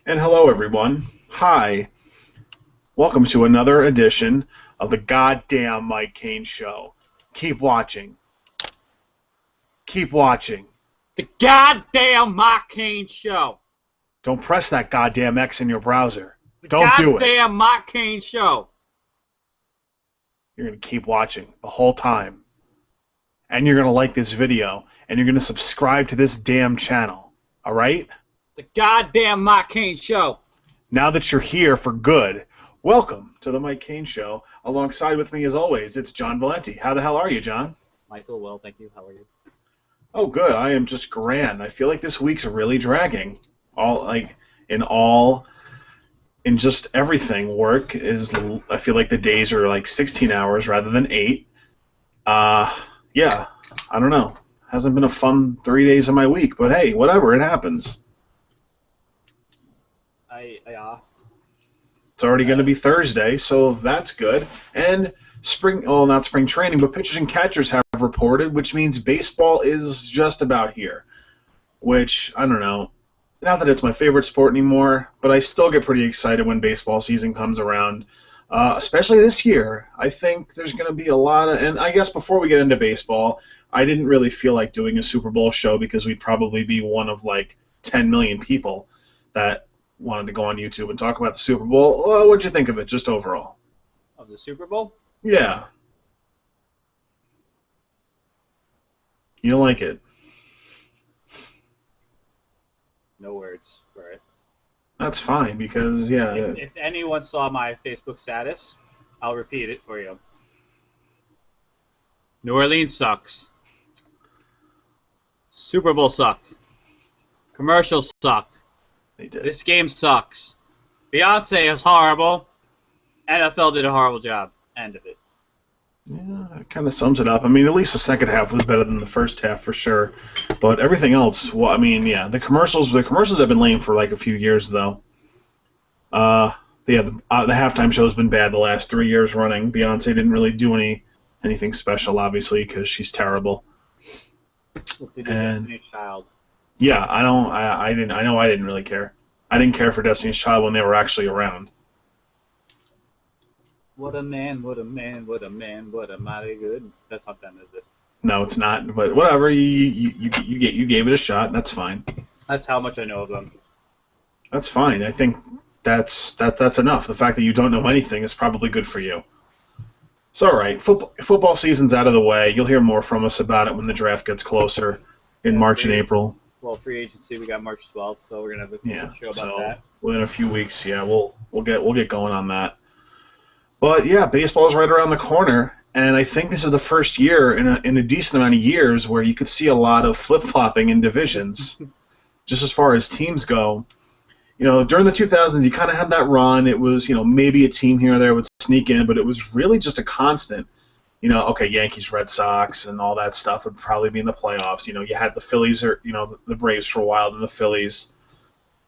And hello, everyone. Hi. Welcome to another edition of the goddamn Mike Kane Show. Keep watching. Keep watching. The goddamn Mike Kane Show. Don't press that goddamn X in your browser. The Don't do it. goddamn Mike Kane Show. You're going to keep watching the whole time. And you're going to like this video. And you're going to subscribe to this damn channel. All right? The goddamn Mike Kane Show. Now that you're here for good, welcome to the Mike Kane Show. Alongside with me, as always, it's John Valenti. How the hell are you, John? Michael, well, thank you. How are you? Oh, good. I am just grand. I feel like this week's really dragging. In just everything. Work is. I feel like the days are like 16 hours rather than 8. Yeah. I don't know. Hasn't been a fun 3 days of my week, but hey, whatever. It happens. It's already going to be Thursday, so that's good. And not spring training, but pitchers and catchers have reported, which means baseball is just about here. Which, I don't know, not that it's my favorite sport anymore, but I still get pretty excited when baseball season comes around, especially this year. I think there's going to be a lot of, and I guess before we get into baseball, I didn't really feel like doing a Super Bowl show because we'd probably be one of like 10 million people that wanted to go on YouTube and talk about the Super Bowl. Well, what'd you think of it, just overall? Of the Super Bowl? Yeah. You don't like it? No words for it. That's fine because, yeah. If anyone saw my Facebook status, I'll repeat it for you. New Orleans sucks. Super Bowl sucked. Commercials sucked. They did. This game sucks. Beyonce is horrible. NFL did a horrible job. End of it. Yeah, that kind of sums it up. I mean, at least the second half was better than the first half for sure. But everything else, well, I mean, yeah, the commercials have been lame for like a few years though. The halftime show's been bad the last 3 years running. Beyonce didn't really do anything special, obviously, because she's terrible. What did Destiny's Child? Yeah, I didn't really care. I didn't care for Destiny's Child when they were actually around. What a man, what a man, what a man, what a mighty good. That's not them, is it? No, it's not. But whatever, you gave it a shot. That's fine. That's how much I know of them. That's fine. I think that's enough. The fact that you don't know anything is probably good for you. It's all right. Football season's out of the way. You'll hear more from us about it when the draft gets closer in March and April. Well, free agency we got March 12th, so we're gonna have a show about that. Within a few weeks, yeah, we'll get going on that. But yeah, baseball's right around the corner, and I think this is the first year in a decent amount of years where you could see a lot of flip-flopping in divisions, just as far as teams go. You know, during the 2000s, you kind of had that run. It was, maybe a team here or there would sneak in, but it was really just a constant. Okay, Yankees, Red Sox, and all that stuff would probably be in the playoffs. You had the Phillies or, the Braves for a while, then the Phillies,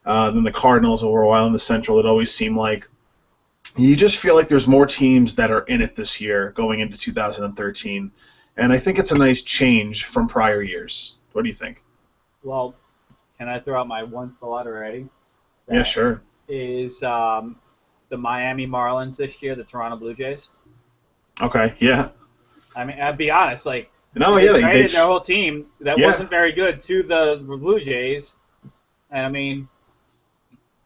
then the Cardinals over a while in the Central. It always seemed like you just feel like there's more teams that are in it this year going into 2013. And I think it's a nice change from prior years. What do you think? Well, can I throw out my one thought already? Yeah, sure. Is the Miami Marlins this year, the Toronto Blue Jays? Okay, yeah. I mean, I'll be honest, they traded their whole team that wasn't very good to the Blue Jays. And, I mean,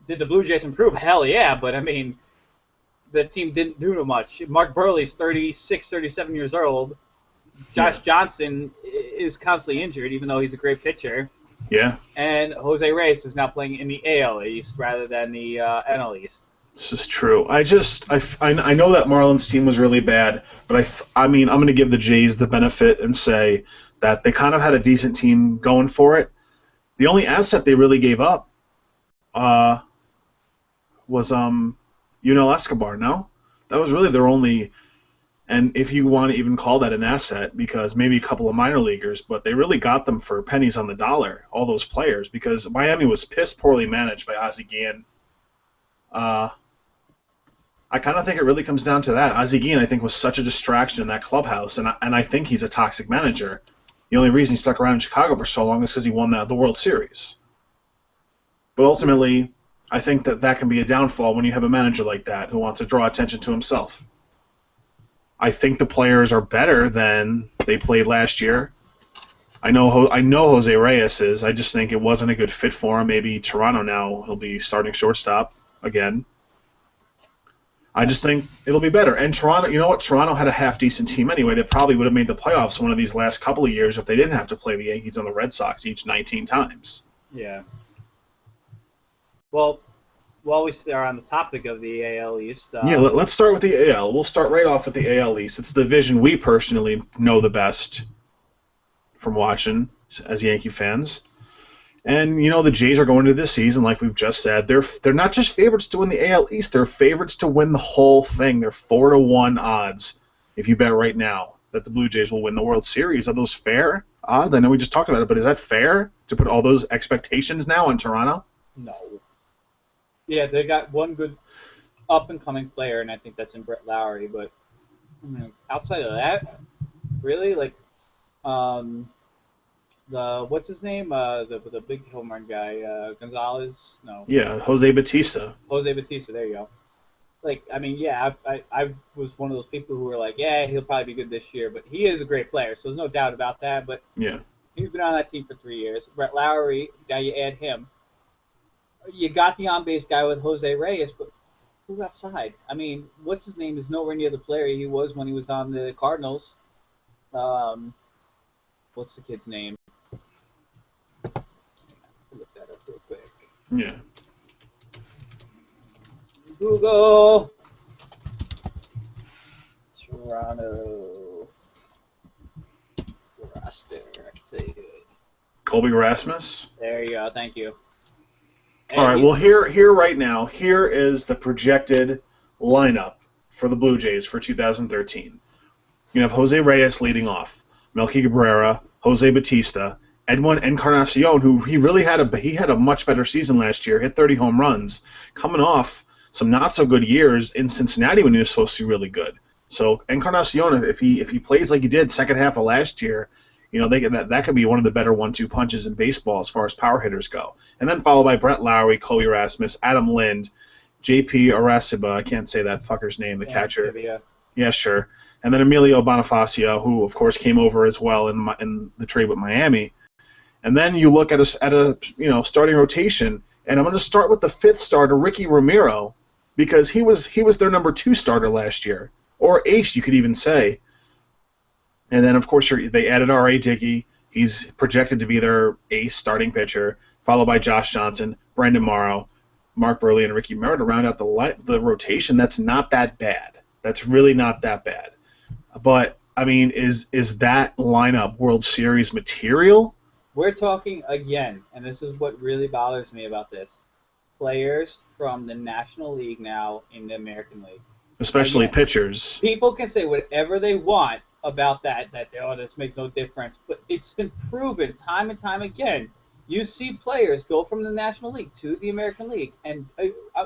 did the Blue Jays improve? Hell yeah, but, I mean, the team didn't do much. Mark Burley's 36, 37 years old. Josh Johnson is constantly injured, even though he's a great pitcher. Yeah. And Jose Reyes is now playing in the AL East rather than the NL East. This is true. I know that Marlins team was really bad, but I'm going to give the Jays the benefit and say that they kind of had a decent team going for it. The only asset they really gave up was Yunel Escobar. No, that was really their only. And if you want to even call that an asset, because maybe a couple of minor leaguers, but they really got them for pennies on the dollar, all those players, because Miami was piss poorly managed by Ozzie Guillen. I kind of think it really comes down to that. Ozzie Guillen, I think, was such a distraction in that clubhouse, and I think he's a toxic manager. The only reason he stuck around in Chicago for so long is because he won the World Series. But ultimately, I think that can be a downfall when you have a manager like that who wants to draw attention to himself. I think the players are better than they played last year. I know Jose Reyes is. I just think it wasn't a good fit for him. Maybe Toronto now he'll be starting shortstop again. I just think it'll be better. And Toronto, you know what? Toronto had a half-decent team anyway. They probably would have made the playoffs one of these last couple of years if they didn't have to play the Yankees and the Red Sox each 19 times. Yeah. Well, while we are on the topic of the AL East... let's start with the AL. We'll start right off with the AL East. It's the division we personally know the best from watching as Yankee fans. And, the Jays are going into this season, like we've just said. They're not just favorites to win the AL East. They're favorites to win the whole thing. They're 4-1 odds, if you bet right now, that the Blue Jays will win the World Series. Are those fair odds? I know we just talked about it, but is that fair to put all those expectations now on Toronto? No. Yeah, they got one good up-and-coming player, and I think that's in Brett Lowry. But outside of that, really, what's his name? The big home run guy, Gonzalez? No. Yeah, Jose Bautista. Jose Bautista, there you go. I was one of those people who were like, yeah, he'll probably be good this year, but he is a great player, so there's no doubt about that. But yeah, he's been on that team for 3 years. Brett Lowry, now you add him. You got the on-base guy with Jose Reyes, but who outside? What's his name is nowhere near the player he was when he was on the Cardinals. What's the kid's name? Look that up real quick. Yeah. Google. Toronto roster. I can tell you. Colby Rasmus. There you go. Thank you. All right. Well, here right now, here is the projected lineup for the Blue Jays for 2013. You have Jose Reyes leading off, Melky Cabrera, Jose Bautista, Edwin Encarnacion, who he had a much better season last year, hit 30 home runs, coming off some not so good years in Cincinnati when he was supposed to be really good. So Encarnacion, if he plays like he did second half of last year, that could be one of the better 1-2 punches in baseball as far as power hitters go. And then followed by Brett Lowry, Colby Rasmus, Adam Lind, J.P. Areciba, I can't say that fucker's name, the catcher. Yeah, sure. And then Emilio Bonifacio, who of course came over as well in the trade with Miami. And then you look at a starting rotation, and I'm going to start with the fifth starter, Ricky Romero, because he was their number 2 starter last year, or ace, you could even say. And then, of course, they added R.A. Dickey. He's projected to be their ace starting pitcher, followed by Josh Johnson, Brandon Morrow, Mark Burley, and Ricky Merritt to round out the rotation. That's not that bad. That's really not that bad. But, is that lineup World Series material? We're talking, again, and this is what really bothers me about this, players from the National League now in the American League. Especially pitchers. People can say whatever they want about that this makes no difference. But it's been proven time and time again. You see players go from the National League to the American League. And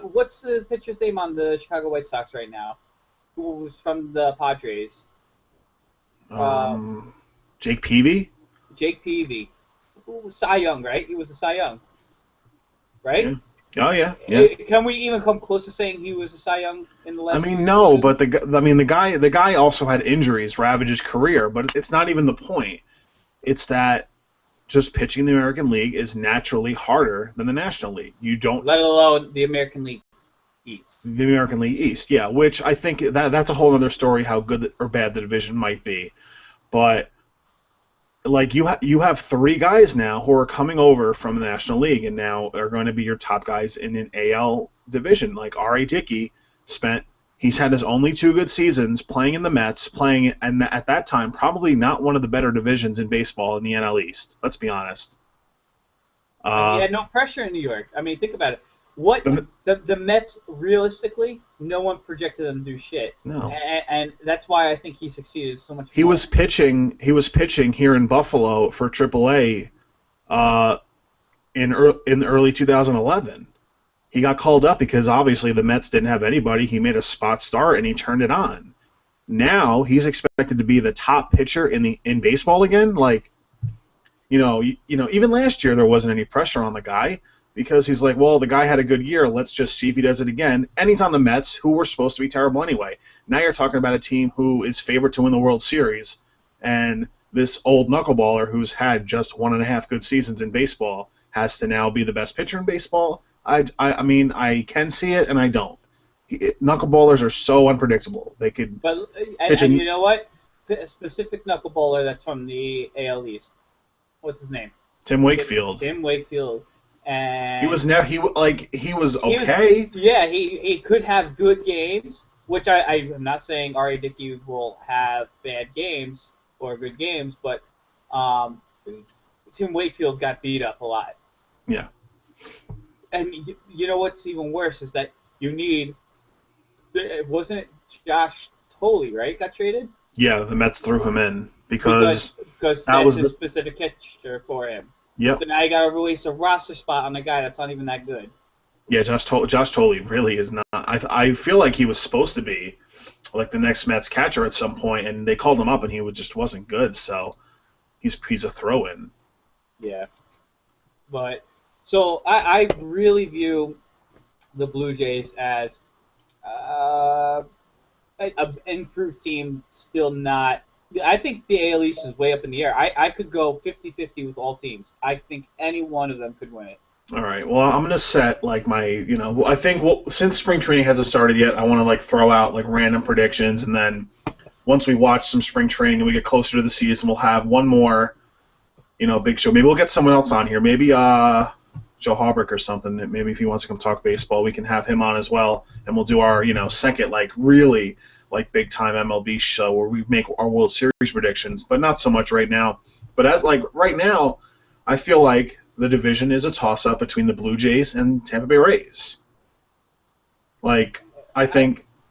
what's the pitcher's name on the Chicago White Sox right now? Who was from the Padres? Jake Peavy? Jake Peavy. Who was Cy Young, right? He was a Cy Young. Right? Yeah. Oh, yeah. Yeah. Can we even come close to saying he was a Cy Young in the last no, but the guy also had injuries ravage his career, but it's not even the point. It's that just pitching the American League is naturally harder than the National League. You don't... Let alone the American League East. The American League East, yeah, which I think that's a whole other story how good or bad the division might be. But... you have 3 guys now who are coming over from the National League and now are going to be your top guys in an AL division. Like R.A. Dickey he's had his only 2 good seasons playing in the Mets, and at that time probably not one of the better divisions in baseball in the NL East. Let's be honest. He had no pressure in New York. Think about it. What the Mets, realistically, no one projected them to do shit. No, and that's why I think he succeeded so much. He was pitching here in Buffalo for AAA, in early 2011. He got called up because obviously the Mets didn't have anybody. He made a spot start and he turned it on. Now he's expected to be the top pitcher in baseball again. Even last year there wasn't any pressure on the guy. because he's like, well, the guy had a good year. Let's just see if he does it again. And he's on the Mets, who were supposed to be terrible anyway. Now you're talking about a team who is favored to win the World Series, and this old knuckleballer who's had just 1.5 good seasons in baseball has to now be the best pitcher in baseball. I mean, I can see it, and I don't. Knuckleballers are so unpredictable. They could. But and you know what? A specific knuckleballer that's from the AL East. What's his name? Tim Wakefield. Tim Wakefield. And he was okay. He could have good games, which I'm not saying R.A. Dickey will have bad games or good games, but Tim Wakefield got beat up a lot. Yeah. And you know what's even worse is that wasn't it Josh Tolley, right, got traded? Yeah, the Mets threw him in because that was the specific catcher for him. Yep. So now you got to release a roster spot on a guy that's not even that good. Yeah, Josh Tolley really is not. I feel like he was supposed to be like the next Mets catcher at some point, and they called him up, and he just wasn't good. So he's a throw-in. Yeah. But so I really view the Blue Jays as an improved team, still not. I think the AL East is way up in the air. I could go 50-50 with all teams. I think any one of them could win it. All right. Well, I'm gonna set like my, I think since spring training hasn't started yet, I want to throw out random predictions, and then once we watch some spring training and we get closer to the season, we'll have one more, big show. Maybe we'll get someone else on here. Maybe Joe Haubrick or something. Maybe if he wants to come talk baseball, we can have him on as well, and we'll do our second really big time MLB show where we make our World Series predictions, but not so much right now. But as right now, I feel like the division is a toss up between the Blue Jays and Tampa Bay Rays. I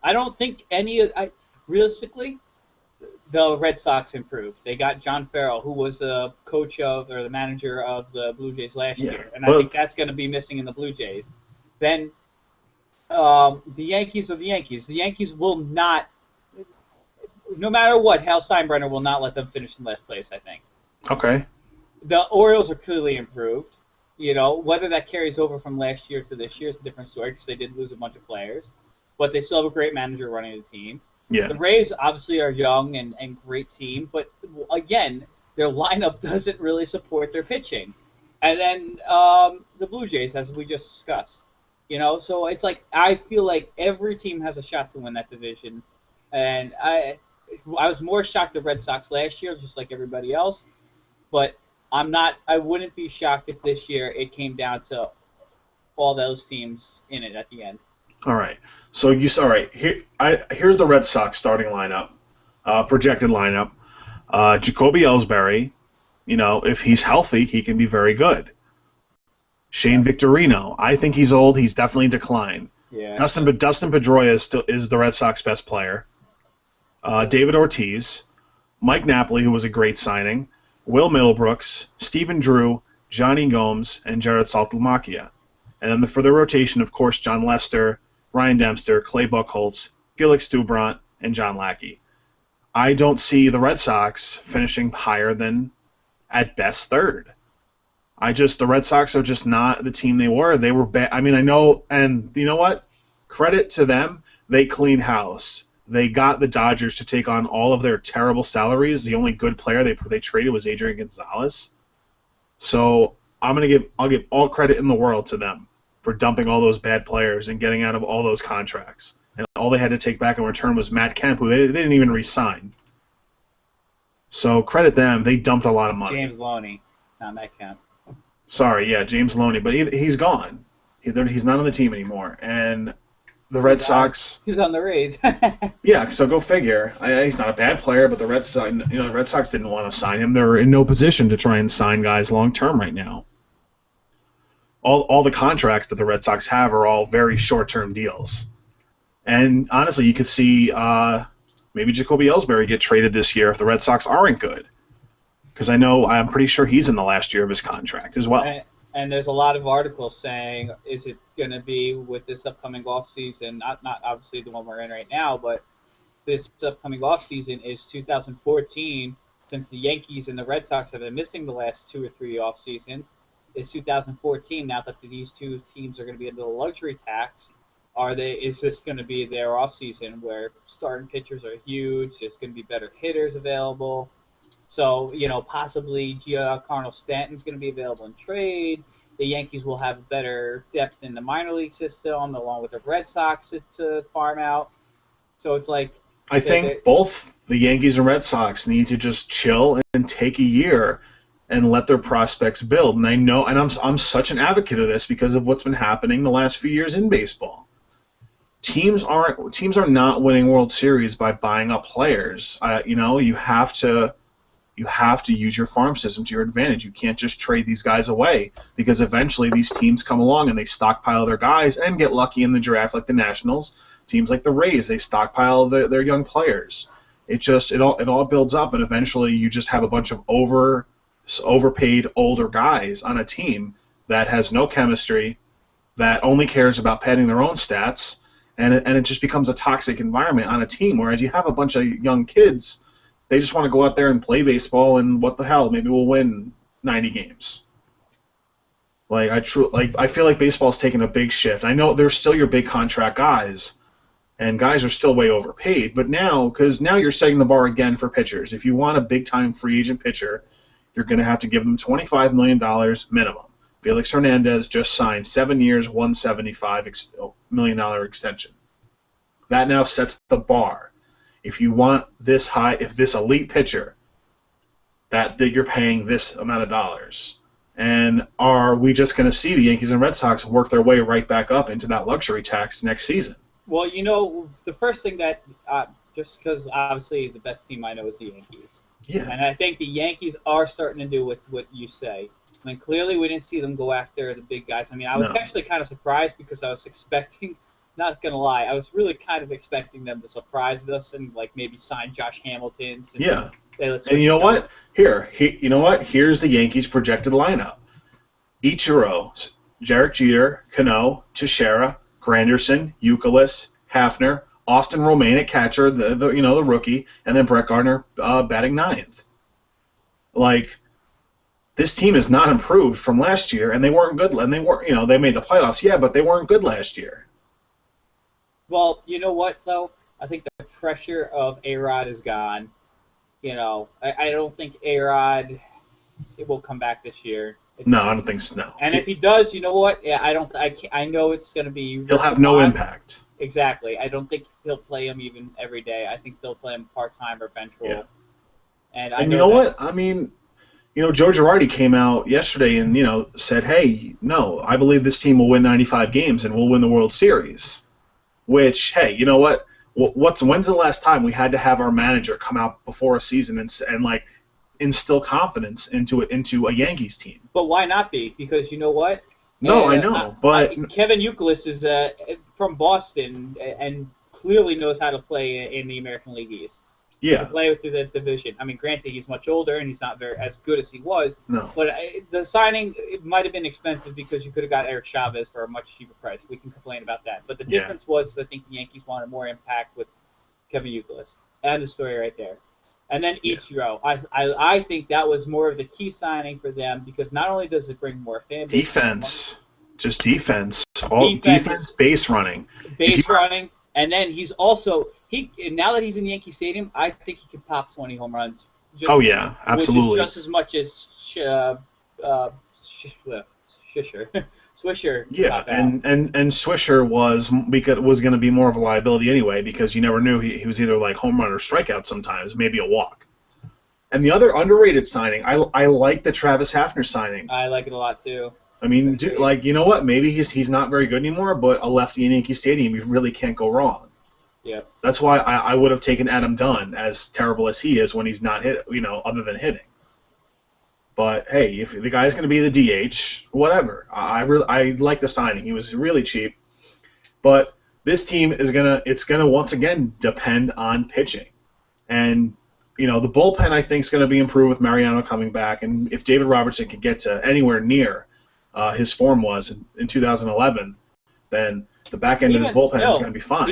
don't think realistically the Red Sox improved. They got John Farrell, who was the coach or the manager of the Blue Jays last year, and I think that's going to be missing in the Blue Jays. Then the Yankees are the Yankees. The Yankees will not, no matter what, Hal Steinbrenner will not let them finish in last place, I think. Okay. The Orioles are clearly improved. Whether that carries over from last year to this year is a different story because they did lose a bunch of players. But they still have a great manager running the team. Yeah. The Rays obviously are young and great team, but again, their lineup doesn't really support their pitching. And then the Blue Jays, as we just discussed. So it's I feel like every team has a shot to win that division. And I was more shocked the Red Sox last year, just like everybody else. But I wouldn't be shocked if this year it came down to all those teams in it at the end. All right. So here's the Red Sox starting lineup, projected lineup. Jacoby Ellsbury, if he's healthy, he can be very good. Shane Victorino, I think he's old. He's definitely declined. Yeah. Dustin Pedroia is the Red Sox best player. David Ortiz, Mike Napoli, who was a great signing, Will Middlebrooks, Stephen Drew, Johnny Gomes, and Jared Saltalamacchia. And then for the rotation, of course, John Lester, Ryan Dempster, Clay Buchholz, Felix Doubront, and John Lackey. I don't see the Red Sox finishing higher than, at best, third. The Red Sox are just not the team they were. They were bad. I mean, I know, and you know what? Credit to them. They cleaned house. They got the Dodgers to take on all of their terrible salaries. The only good player they traded was Adrian Gonzalez. So I'll give all credit in the world to them for dumping all those bad players and getting out of all those contracts. And all they had to take back in return was Matt Kemp, who they didn't even re-sign. So credit them. They dumped a lot of money. James Loney, not Matt Kemp. Sorry, yeah, James Loney. But he's gone. He's not on the team anymore. And the Red Sox... He's on the Rays. Yeah, so go figure. He's not a bad player, but the Red Sox didn't want to sign him. They're in no position to try and sign guys long-term right now. All the contracts that the Red Sox have are all very short-term deals. And honestly, you could see maybe Jacoby Ellsbury get traded this year if the Red Sox aren't good. Because I'm pretty sure he's in the last year of his contract as well. And there's a lot of articles saying, is it going to be with this upcoming offseason, not obviously the one we're in right now, but this upcoming offseason is 2014, since the Yankees and the Red Sox have been missing the last 2 or 3 off seasons. is 2014. Now that these two teams are going to be under the luxury tax, is this going to be their offseason where starting pitchers are huge? There's going to be better hitters available. So, possibly Giancarlo Stanton's going to be available in trade. The Yankees will have better depth in the minor league system, along with the Red Sox to farm out. So it's like I think both the Yankees and Red Sox need to just chill and take a year and let their prospects build. And I know, and I'm such an advocate of this because of what's been happening the last few years in baseball. Teams are not winning World Series by buying up players. You have to use your farm system to your advantage. You can't just trade these guys away because eventually these teams come along and they stockpile their guys and get lucky in the draft, like the Nationals. Teams like the Rays, they stockpile their young players. It all builds up, and eventually you just have a bunch of overpaid older guys on a team that has no chemistry, that only cares about padding their own stats, and it just becomes a toxic environment on a team. Whereas you have a bunch of young kids. They just want to go out there and play baseball, and what the hell? Maybe we'll win 90 games. I feel like baseball's taking a big shift. I know they're still your big contract guys, and guys are still way overpaid. But now you're setting the bar again for pitchers. If you want a big-time free agent pitcher, you're going to have to give them $25 million minimum. Felix Hernandez just signed 7 years, $175 million extension. That now sets the bar. If you want this high, if this elite pitcher, that you're paying this amount of dollars. And are we just going to see the Yankees and Red Sox work their way right back up into that luxury tax next season? Well, the first thing that, just because obviously the best team I know is the Yankees. Yeah. And I think the Yankees are starting to do what you say. I mean, clearly we didn't see them go after the big guys. I mean, I was actually kind of surprised because I was expecting – not going to lie, I was really kind of expecting them to surprise us and maybe sign Josh Hamilton. Yeah. And you know what? Here's the Yankees' projected lineup. Ichiro, Derek Jeter, Cano, Teixeira, Granderson, Youkilis, Hafner, Austin Romaine at catcher, the rookie, and then Brett Gardner batting ninth. This team is not improved from last year, and they weren't good. And they weren't, they made the playoffs, yeah, but they weren't good last year. Well, you know what, though? I think the pressure of A-Rod is gone. I don't think A-Rod will come back this year. No, I don't think so. No. And if he does, you know what? Yeah, I know it's going to be. He'll have no impact. Exactly. I don't think he'll play him even every day. I think they'll play him part-time or bench role. Yeah. And you know what? I mean, Joe Girardi came out yesterday and, said, hey, no, I believe this team will win 95 games and we'll win the World Series. Which, hey, you know what? When's the last time we had to have our manager come out before a season and instill confidence into a Yankees team? But why not be? Because you know what? No, I know, but Kevin Youkilis is from Boston and clearly knows how to play in the American League East. Yeah, to play through the division. I mean, granted, he's much older and he's not as good as he was. No. But the signing, it might have been expensive because you could have got Eric Chavez for a much cheaper price. We can complain about that. But the difference was, I think the Yankees wanted more impact with Kevin Youkilis. And the story right there. And then Ichiro. I think that was more of the key signing for them because not only does it bring more fan base, defense, just defense. All defense, base running. Base running. And then he's also now that he's in Yankee Stadium, I think he could pop 20 home runs. Yeah, absolutely. Just as much as Swisher. Yeah, and Swisher was going to be more of a liability anyway because you never knew he was either home run or strikeout sometimes, maybe a walk. And the other underrated signing, I like the Travis Hafner signing. I like it a lot too. I mean, you know what? Maybe he's not very good anymore, but a lefty in Yankee Stadium, you really can't go wrong. Yeah. That's why I would have taken Adam Dunn, as terrible as he is when he's not hit, other than hitting. But hey, if the guy's going to be the DH, whatever. I like the signing. He was really cheap. But this team is it's gonna once again depend on pitching, and the bullpen I think is going to be improved with Mariano coming back, and if David Robertson can get to anywhere near his form was in 2011, then the back end of his bullpen is going to be fine.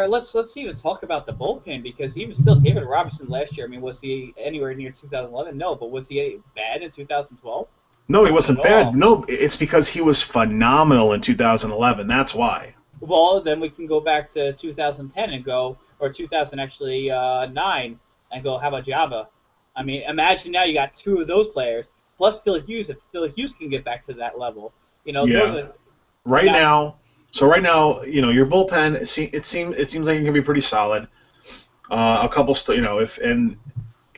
Let's even talk about the bullpen because even still, David Robertson last year. I mean, was he anywhere near 2011? No, but was he bad in 2012? No, he wasn't bad. all. No, it's because he was phenomenal in 2011. That's why. Well, then we can go back to 2010 and go, or 2000 actually 9, and go. How about Java? I mean, imagine now you got two of those players plus Phil Hughes. If Phil Hughes can get back to that level, those Yeah. are Right now, your bullpen it seems like it can be pretty solid. A couple, if and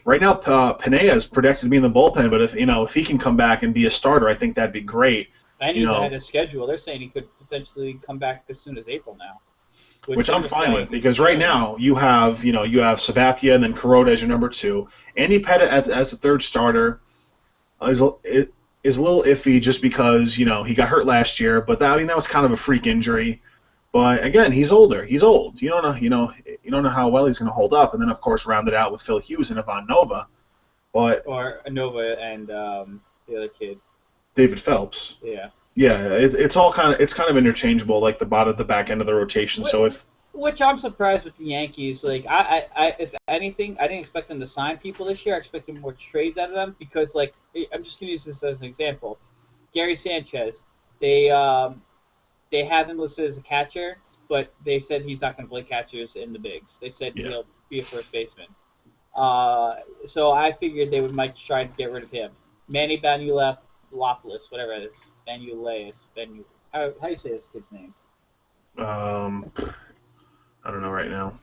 right now Pineda is projected to be in the bullpen, but if he can come back and be a starter, I think that'd be great. and he's ahead of schedule. They're saying he could potentially come back as soon as April now, Which I'm fine with because right now you have Sabathia and then Kuroda as your number two. Andy Pettit as the third starter is a little iffy just because he got hurt last year, but that was kind of a freak injury. But again, he's older. He's old. You don't know how well he's going to hold up. And then of course rounded out with Phil Hughes and Ivan Nova, or Nova and the other kid, David Phelps. Yeah. Yeah, it's kind of interchangeable, like the back end of the rotation. Which I'm surprised with the Yankees. Like I if anything, I didn't expect them to sign people this year. I expected more trades out of them because, like, I'm just gonna use this as an example. Gary Sanchez, they have him listed as a catcher, but they said he's not going to play catchers in the bigs. They said he'll be a first baseman. So I figured they might try to get rid of him. Manny Banuelos, whatever it is. Banuelos. How do you say this kid's name? I don't know right now.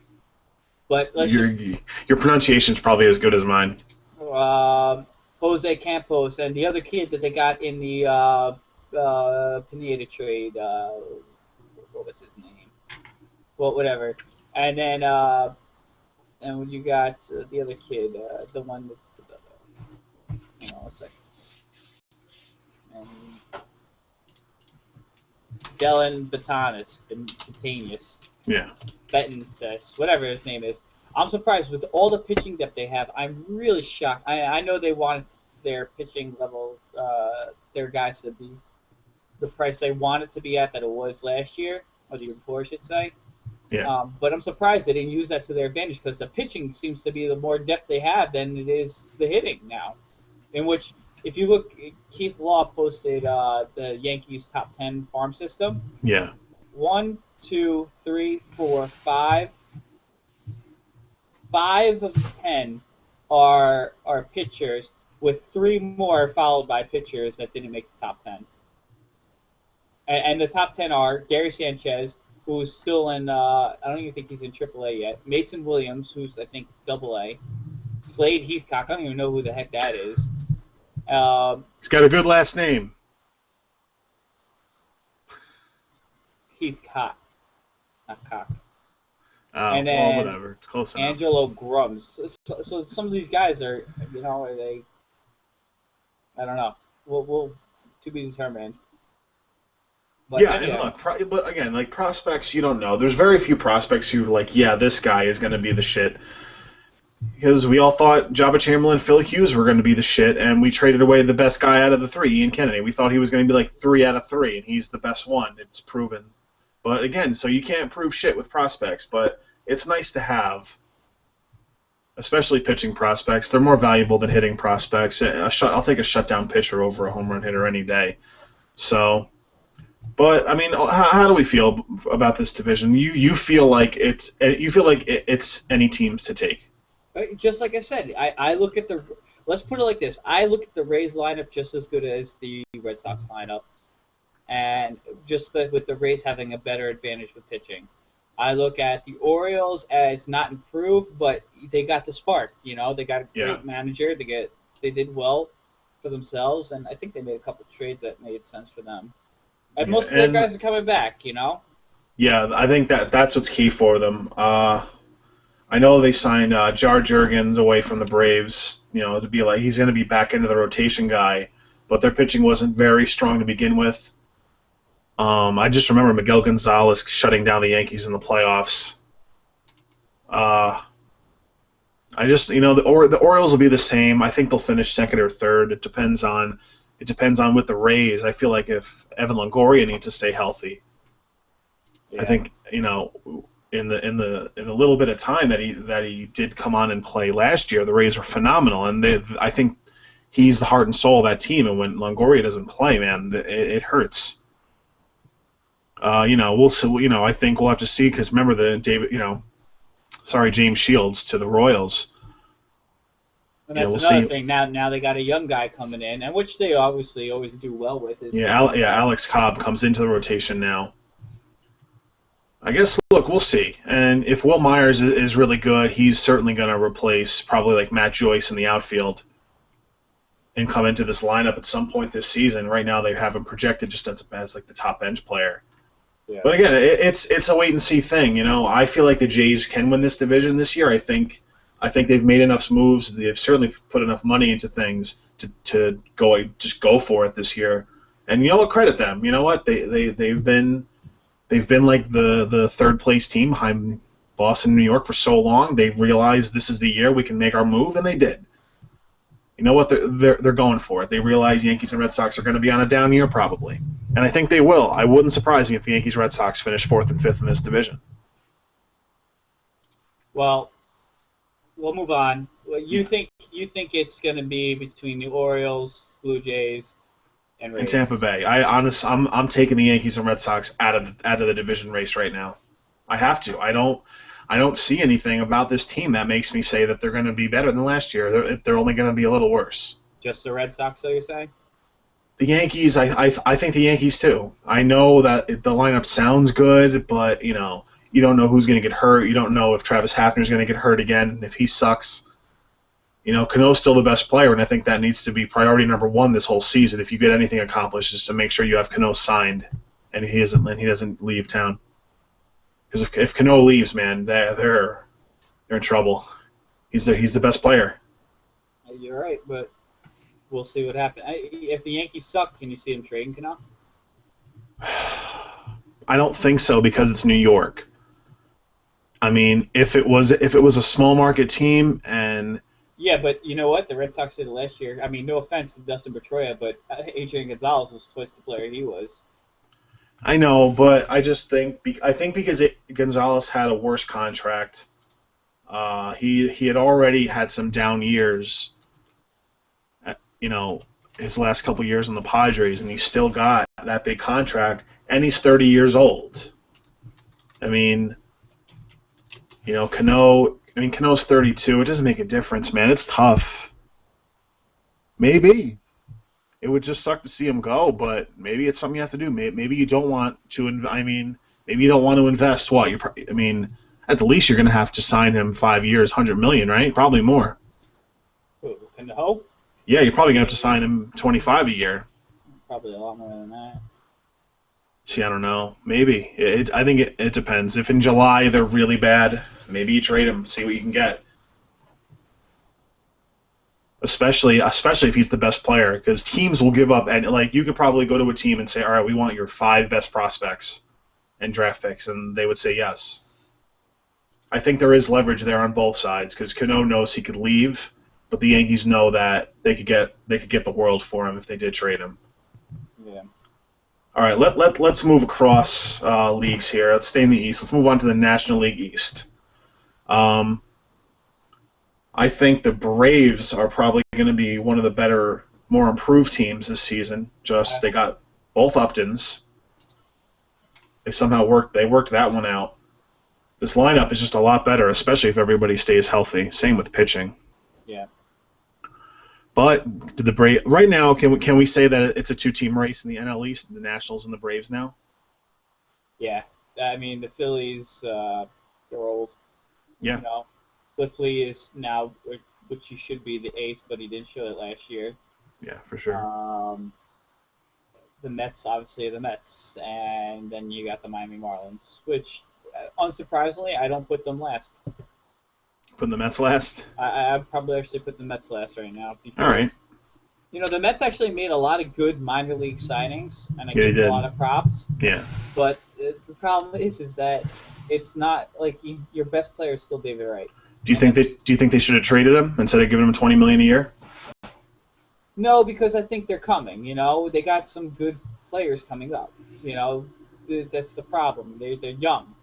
But your pronunciation is probably as good as mine. Jose Campos and the other kid that they got in the Pineda trade. What was his name? Well, whatever. And then and when you got the other kid, the one that's hang on a second. Dylan Batanis. Yeah. Betances, whatever his name is. I'm surprised with all the pitching depth they have. I'm really shocked. I know they wanted their pitching level, their guys to be the price they wanted to be at that it was last year, or the year before, I should say. Yeah. But I'm surprised they didn't use that to their advantage because the pitching seems to be the more depth they have than it is the hitting now. In which, if you look, Keith Law posted the Yankees top 10 farm system. Yeah. 1, 2, 3, 4, 5. 5 of 10 are pitchers, with 3 more followed by pitchers that didn't make the top 10. And the top 10 are Gary Sanchez, who's still in, I don't even think he's in AAA yet. Mason Williams, who's, I think, AA. Slade Heathcock, I don't even know who the heck that is. He's got a good last name. Heathcock. Not cock. And then, well, whatever. It's close enough. Angelo Grums. So some of these guys are, are they? I don't know. We'll to be determined. But, yeah, and look, but again, like prospects, you don't know. There's very few prospects who are like, yeah, this guy is going to be the shit. Because we all thought Jabba Chamberlain, Phil Hughes were going to be the shit, and we traded away the best guy out of the 3, Ian Kennedy. We thought he was going to be like 3 out of 3, and he's the best one. It's proven. But again, so you can't prove shit with prospects, but it's nice to have, especially pitching prospects. They're more valuable than hitting prospects. I'll take a shutdown pitcher over a home run hitter any day. So, but I mean, how do we feel about this division? You feel like it's any teams to take? Just like I said, I look at the. Let's put it like this: I look at the Rays lineup just as good as the Red Sox lineup. And just with the Rays having a better advantage with pitching. I look at the Orioles as not improved, but they got the spark. They got a great manager. They did well for themselves, and I think they made a couple of trades that made sense for them. And most of their guys are coming back. Yeah, I think that's what's key for them. I know they signed Jar Jurgens away from the Braves. To be like he's going to be back into the rotation guy, but their pitching wasn't very strong to begin with. I just remember Miguel Gonzalez shutting down the Yankees in the playoffs. The Orioles will be the same. I think they'll finish second or third. It depends on with the Rays. I feel like if Evan Longoria needs to stay healthy, I think in the little bit of time that he did come on and play last year, the Rays were phenomenal, and I think he's the heart and soul of that team. And when Longoria doesn't play, man, it hurts. We'll see. I think we'll have to see because remember James Shields to the Royals. And that's another thing. Now they got a young guy coming in, and which they obviously always do well with. Alex Cobb comes into the rotation now. I guess, look, we'll see. And if Will Myers is really good, he's certainly going to replace probably like Matt Joyce in the outfield and come into this lineup at some point this season. Right now they have him projected just as like the top bench player. Yeah. But again, it's a wait and see thing. I feel like the Jays can win this division this year. I think they've made enough moves. They've certainly put enough money into things to go for it this year. And you know what? Credit them. You know what? They've been like the third place team behind Boston and New York for so long. They've realized this is the year we can make our move, and they did. You know what? They're going for it. They realize Yankees and Red Sox are going to be on a down year probably. And I think they will. I wouldn't surprise me if the Yankees Red Sox finish 4th and 5th in this division. Well, we'll move on. Well, you think it's going to be between the Orioles, Blue Jays, and Rays? And Tampa Bay. I'm taking the Yankees and Red Sox out of the division race right now. I have to. I don't see anything about this team that makes me say that they're going to be better than last year. They're only going to be a little worse. Just the Red Sox, so you're saying? The Yankees, I think the Yankees too. I know that the lineup sounds good, but you don't know who's going to get hurt. You don't know if Travis Hafner's going to get hurt again, if he sucks. Cano's still the best player, and I think that needs to be priority number one this whole season. If you get anything accomplished, is to make sure you have Cano signed, and he doesn't leave town. Because if Cano leaves, man, they're in trouble. He's the best player. You're right, but we'll see what happens. If the Yankees suck, can you see them trading Cano? I don't think so because it's New York. I mean, if it was a small market team and yeah, but you know what? The Red Sox did it last year. I mean, no offense to Dustin Pedroia, but Adrian Gonzalez was twice the player he was. I know, but I just think because Gonzalez had a worse contract, he had already had some down years. His last couple years in the Padres, and he still got that big contract, and he's 30 years old. I mean, Cano's 32. It doesn't make a difference, man. It's tough. Maybe. It would just suck to see him go, but maybe it's something you have to do. Maybe you don't want to. Maybe you don't want to invest. What? At the least you're going to have to sign him 5 years, $100 million, right? Probably more. Cano? Yeah, you're probably going to have to sign him $25 a year. Probably a lot more than that. See, I don't know. Maybe. I think it depends. If in July they're really bad, maybe you trade him, see what you can get. Especially if he's the best player, because teams will give up. And you could probably go to a team and say, all right, we want your 5 best prospects and draft picks, and they would say yes. I think there is leverage there on both sides, because Cano knows he could leave, but the Yankees know that they could get the world for him if they did trade him. Yeah. All right, let's move across leagues here. Let's stay in the East. Let's move on to the National League East. I think the Braves are probably going to be one of the better, more improved teams this season. They got both Uptons. They somehow worked that one out. This lineup is just a lot better, especially if everybody stays healthy. Same with pitching. Yeah. But the Braves right now, can we say that it's a 2-team race in the NL East, the Nationals and the Braves now? Yeah, I mean the Phillies, they're old. Yeah. Cliff Lee is now, which he should be the ace, but he didn't show it last year. Yeah, for sure. The Mets, obviously, the Mets, and then you got the Miami Marlins, which, unsurprisingly, I don't put them last. Putting the Mets last? I'd probably actually put the Mets last right now. Because, all right. The Mets actually made a lot of good minor league signings, and I give them a lot of props. Yeah. But the problem is that it's not like your best player is still David Wright. Do you think they should have traded him instead of giving him $20 million a year? No, because I think they're coming. They got some good players coming up. That's the problem. They're young,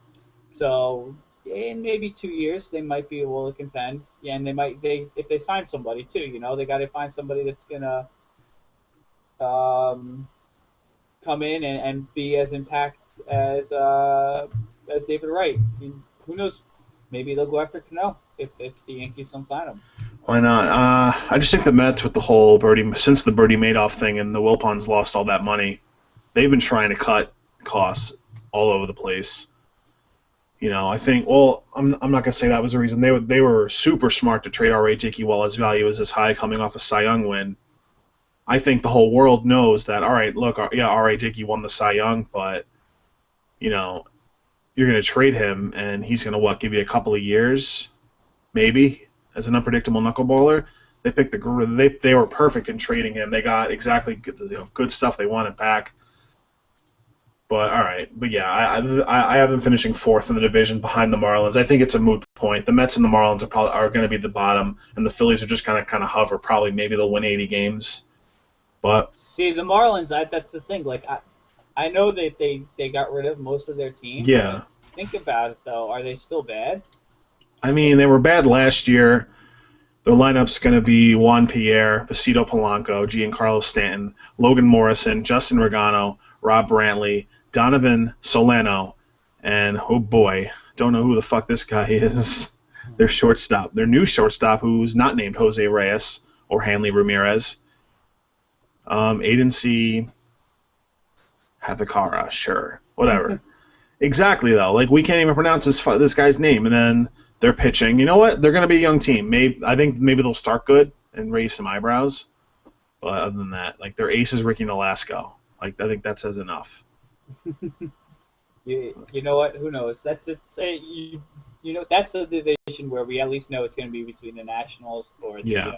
so in maybe 2 years they might be able to contend. Yeah, and if they sign somebody too, they got to find somebody that's gonna um, come in and be as impact as David Wright. I mean, who knows? Maybe they'll go after Cano if the Yankees don't sign him. Why not? I just think the Mets with the whole since the Bertie Madoff thing and the Wilpons lost all that money, they've been trying to cut costs all over the place. I think. Well, I'm not gonna say that was the reason. They were super smart to trade R.A. Dickey while his value is as high, coming off a Cy Young win. I think the whole world knows that. All right, look, R.A. Dickey won the Cy Young, but you're gonna trade him, and he's gonna give you a couple of years, maybe, as an unpredictable knuckleballer. They picked they were perfect in trading him. They got exactly good stuff they wanted back. But all right, but yeah, I have them finishing fourth in the division behind the Marlins. I think it's a moot point. The Mets and the Marlins are going to be the bottom, and the Phillies are just kind of hover. Probably maybe they'll win 80 games. But see, the Marlins, that's the thing. Like I know that they got rid of most of their team. Yeah. Think about it though. Are they still bad? I mean, they were bad last year. Their lineup's going to be Juan Pierre, Basilio Polanco, Giancarlo Stanton, Logan Morrison, Justin Regano, Rob Brantley, Donovan Solano, and oh boy, don't know who the fuck this guy is. Their shortstop, their new shortstop, who's not named Jose Reyes or Hanley Ramirez. Aiden C. Havikara, sure, whatever. Exactly though, like we can't even pronounce this guy's name, and then they're pitching. You know what? They're going to be a young team. I think maybe they'll start good and raise some eyebrows, but other than that, like their ace is Ricky Nolasco. Like I think that says enough. You know what? Who knows? That's that's the division where we at least know it's going to be between the Nationals or the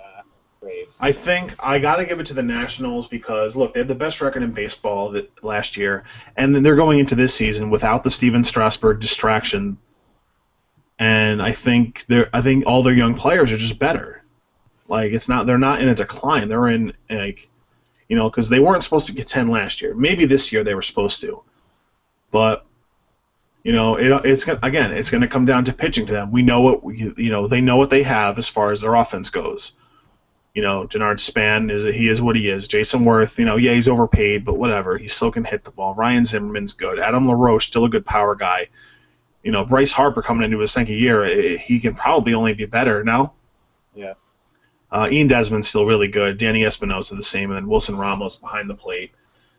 Braves. I think I got to give it to the Nationals because look, they had the best record in baseball last year, and then they're going into this season without the Steven Strasburg distraction. And I think all their young players are just better. Like they're not in a decline. They're in because they weren't supposed to get 10 last year. Maybe this year they were supposed to, but it's going to come down to pitching to them. We know they know what they have as far as their offense goes. Denard Span is what he is. Jason Worth, he's overpaid, but whatever. He still can hit the ball. Ryan Zimmerman's good. Adam LaRoche, still a good power guy. Bryce Harper coming into his second year, he can probably only be better now. Yeah. Ian Desmond's still really good. Danny Espinosa the same, and then Wilson Ramos behind the plate.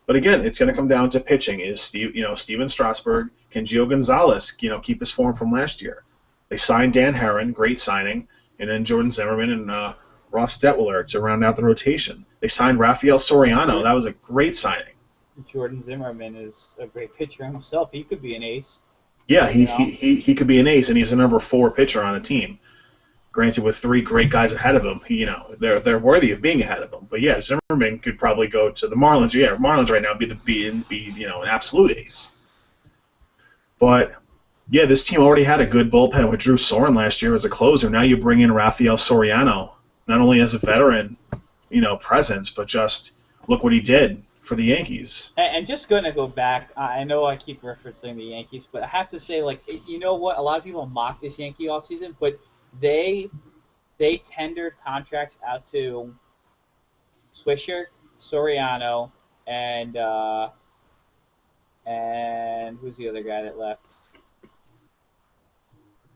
But again, it's going to come down to pitching. Is Steven Strasburg, can Gio Gonzalez, keep his form from last year? They signed Dan Herron, great signing, and then Jordan Zimmerman and Ross Detwiller to round out the rotation. They signed Rafael Soriano. That was a great signing. Jordan Zimmerman is a great pitcher himself. He could be an ace. Yeah, he could be an ace, and he's a number 4 pitcher on a team. Granted, with 3 great guys ahead of him, they're worthy of being ahead of him. But yeah, Zimmerman could probably go to the Marlins. Yeah, Marlins right now be an absolute ace. But yeah, this team already had a good bullpen with Drew Soren last year as a closer. Now you bring in Rafael Soriano, not only as a veteran, presence, but just look what he did for the Yankees. And just going to go back, I know I keep referencing the Yankees, but I have to say, you know what? A lot of people mock this Yankee offseason, but they tendered contracts out to Swisher, Soriano, and who's the other guy that left?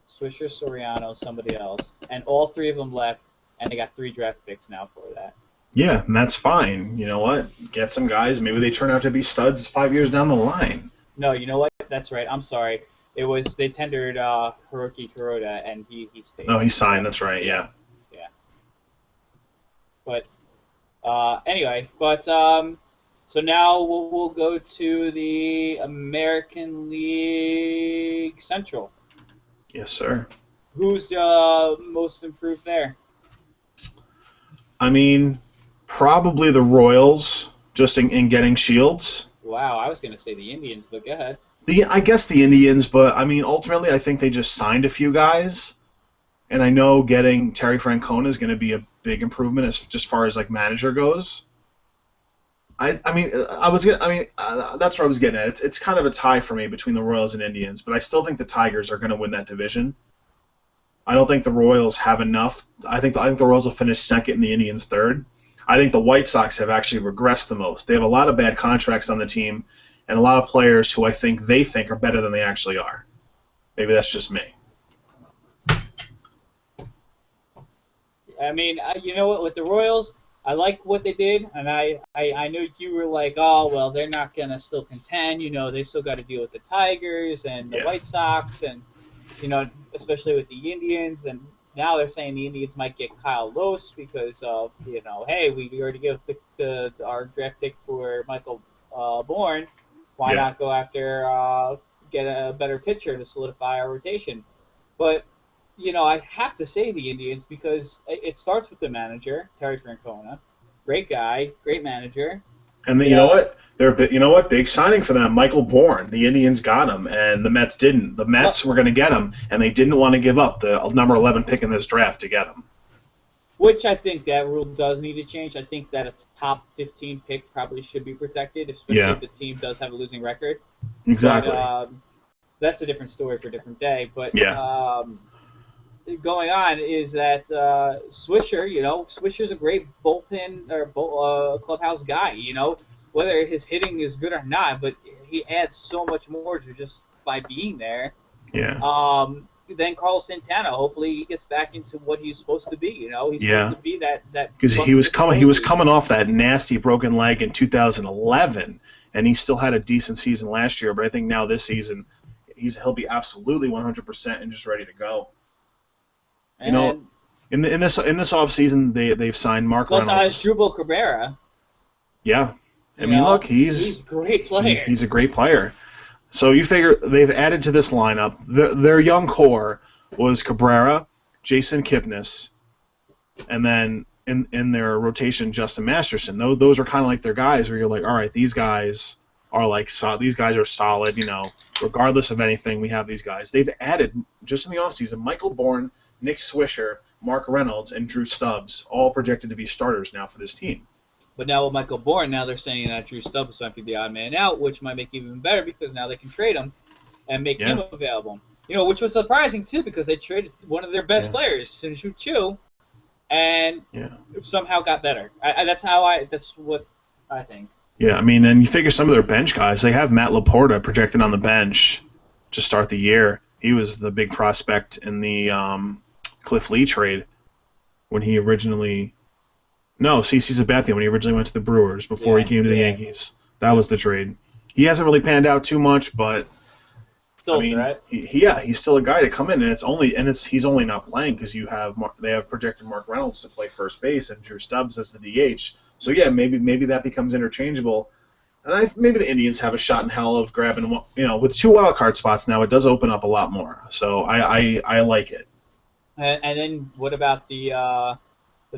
Swisher, Soriano, somebody else. And all 3 of them left, and they got 3 draft picks now for that. Yeah, and that's fine. You know what? Get some guys. Maybe they turn out to be studs 5 years down the line. No, you know what? That's right. I'm sorry. They tendered Hiroki Kuroda, and he stayed. Oh, he signed. That's right. Yeah. Yeah. But anyway, so now we'll go to the American League Central. Yes, sir. Who's most improved there? I mean, probably the Royals, just in getting Shields. Wow, I was going to say the Indians, but go ahead. I guess the Indians, but I mean, ultimately, I think they just signed a few guys, and I know getting Terry Francona is going to be a big improvement as far as manager goes. That's what I was getting at. It's kind of a tie for me between the Royals and Indians, but I still think the Tigers are going to win that division. I don't think the Royals have enough. I think the Royals will finish second and the Indians third. I think the White Sox have actually regressed the most. They have a lot of bad contracts on the team and a lot of players who I think they think are better than they actually are. Maybe that's just me. I mean, you know what? With the Royals, I like what they did, and I knew you were like, oh well, they're not gonna still contend. You know, they still got to deal with the Tigers and the Yeah. White Sox, and you know, especially with the Indians. And now they're saying the Indians might get Kyle Lose because of hey, we already gave our draft pick for Michael Bourne. Why Yeah. not go after get a better pitcher to solidify our rotation? But I have to say the Indians because it starts with the manager, Terry Francona. Great guy, great manager. And then, you know what? Big signing for them. Michael Bourne. The Indians got him, and the Mets didn't. The Mets were going to get him, and they didn't want to give up the number 11 pick in this draft to get him. Which I think that rule does need to change. I think that a top 15 pick probably should be protected, especially if the team does have a losing record. Exactly. But, that's a different story for a different day. But going on is that Swisher, Swisher's a great bullpen or clubhouse guy. Whether his hitting is good or not, but he adds so much more to just by being there. Yeah. Then Carlos Santana. Hopefully, he gets back into what he's supposed to be. He's supposed to be that. Because he was coming off that nasty broken leg in 2011, and he still had a decent season last year. But I think now this season, he'll be absolutely 100% and just ready to go. And in this offseason, they've signed Mark Reynolds. Plus, Asdrubal Cabrera. Yeah. I mean, look, he's a great player. He's a great player. So you figure they've added to this lineup. Their young core was Cabrera, Jason Kipnis, and then in their rotation, Justin Masterson. Those are kind of like their guys where you're like, all right, these guys are these guys are solid. Regardless of anything, we have these guys. They've added just in the offseason Michael Bourne, Nick Swisher, Mark Reynolds, and Drew Stubbs, all projected to be starters now for this team. But now with Michael Bourne, now they're saying that Drew Stubbs might be the odd man out, which might make it even better because now they can trade him and make him available. Which was surprising too because they traded one of their best players, Shin-Soo Choo, and somehow got better. That's what I think. Yeah, I mean, and you figure some of their bench guys, they have Matt Laporta projected on the bench to start the year. He was the big prospect in the Cliff Lee trade when he originally... No, CeCe Sabathia when he originally went to the Brewers before he came to the Yankees. That was the trade. He hasn't really panned out too much, but still, right? He's still a guy to come in, and he's only not playing because they have projected Mark Reynolds to play first base and Drew Stubbs as the DH. So maybe that becomes interchangeable, and maybe the Indians have a shot in hell of grabbing with 2 wild card spots now. It does open up a lot more, so I like it. And then what about the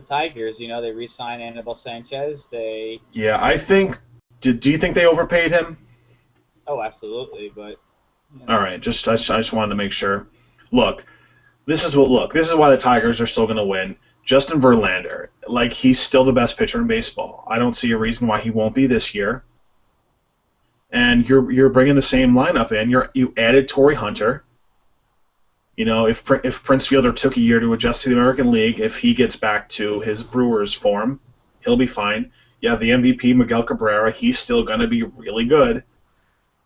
Tigers? They re-signed Anibal Sanchez. I think. Do you think they overpaid him? Oh, absolutely. But all right, I just wanted to make sure. Look, this is why the Tigers are still going to win. Justin Verlander, he's still the best pitcher in baseball. I don't see a reason why he won't be this year. And you're bringing the same lineup in. You added Torrey Hunter. If Prince Fielder took a year to adjust to the American League, if he gets back to his Brewers form, he'll be fine. You have the MVP, Miguel Cabrera. He's still going to be really good.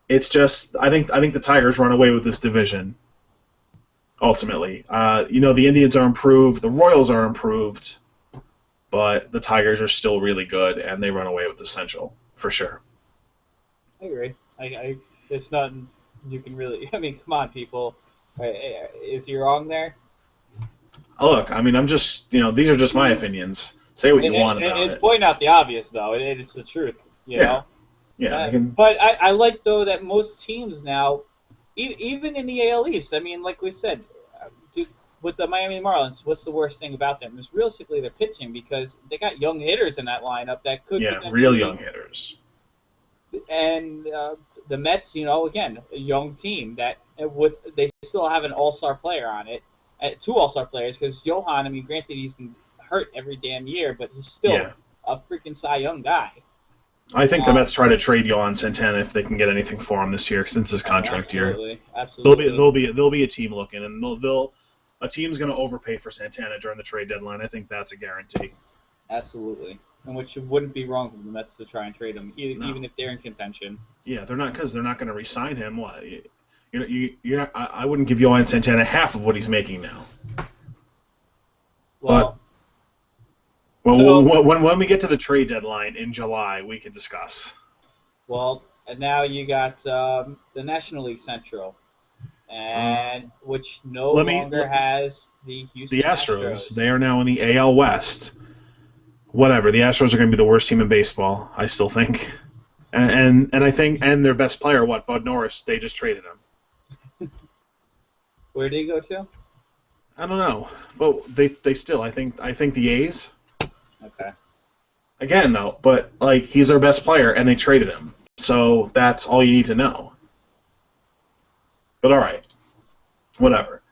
It's just I think the Tigers run away with this division. Ultimately, the Indians are improved, the Royals are improved, but the Tigers are still really good, and they run away with the Central for sure. I agree. It's nothing you can really. I mean, come on, people. Is he wrong there? Look, I mean, I'm just, these are just my opinions. Say what you want about it. It's pointing out the obvious, though. It's the truth, you know? Yeah. But I like, though, that most teams now, even in the AL East, I mean, like we said, with the Miami Marlins, what's the worst thing about them? Is realistically their pitching because they got young hitters in that lineup that could... Yeah, real young hitters. And the Mets, again, a young team that they still have an all-star player on it, 2 all-star players, because Johan, I mean, granted he's been hurt every damn year, but he's still a freaking Cy Young guy. I think the Mets try to trade Yohan Santana if they can get anything for him this year since his contract year. Absolutely. There'll be a team looking, and a team's going to overpay for Santana during the trade deadline. I think that's a guarantee. Absolutely, and which wouldn't be wrong for the Mets to try and trade him, even if they're in contention. Yeah, they're not because they're not going to re-sign him. What? You're not, I wouldn't give Yohan Santana half of what he's making now. Well, when we get to the trade deadline in July, we can discuss. Well, and now you got the National League Central, and which no longer has the Houston Astros. They are now in the AL West. Whatever, the Astros are going to be the worst team in baseball, I still think. And I think their best player, Bud Norris, they just traded him. Where did he go to? I don't know, but they still I think the A's. Okay. Again, though, but he's their best player, and they traded him, so that's all you need to know. But all right, whatever.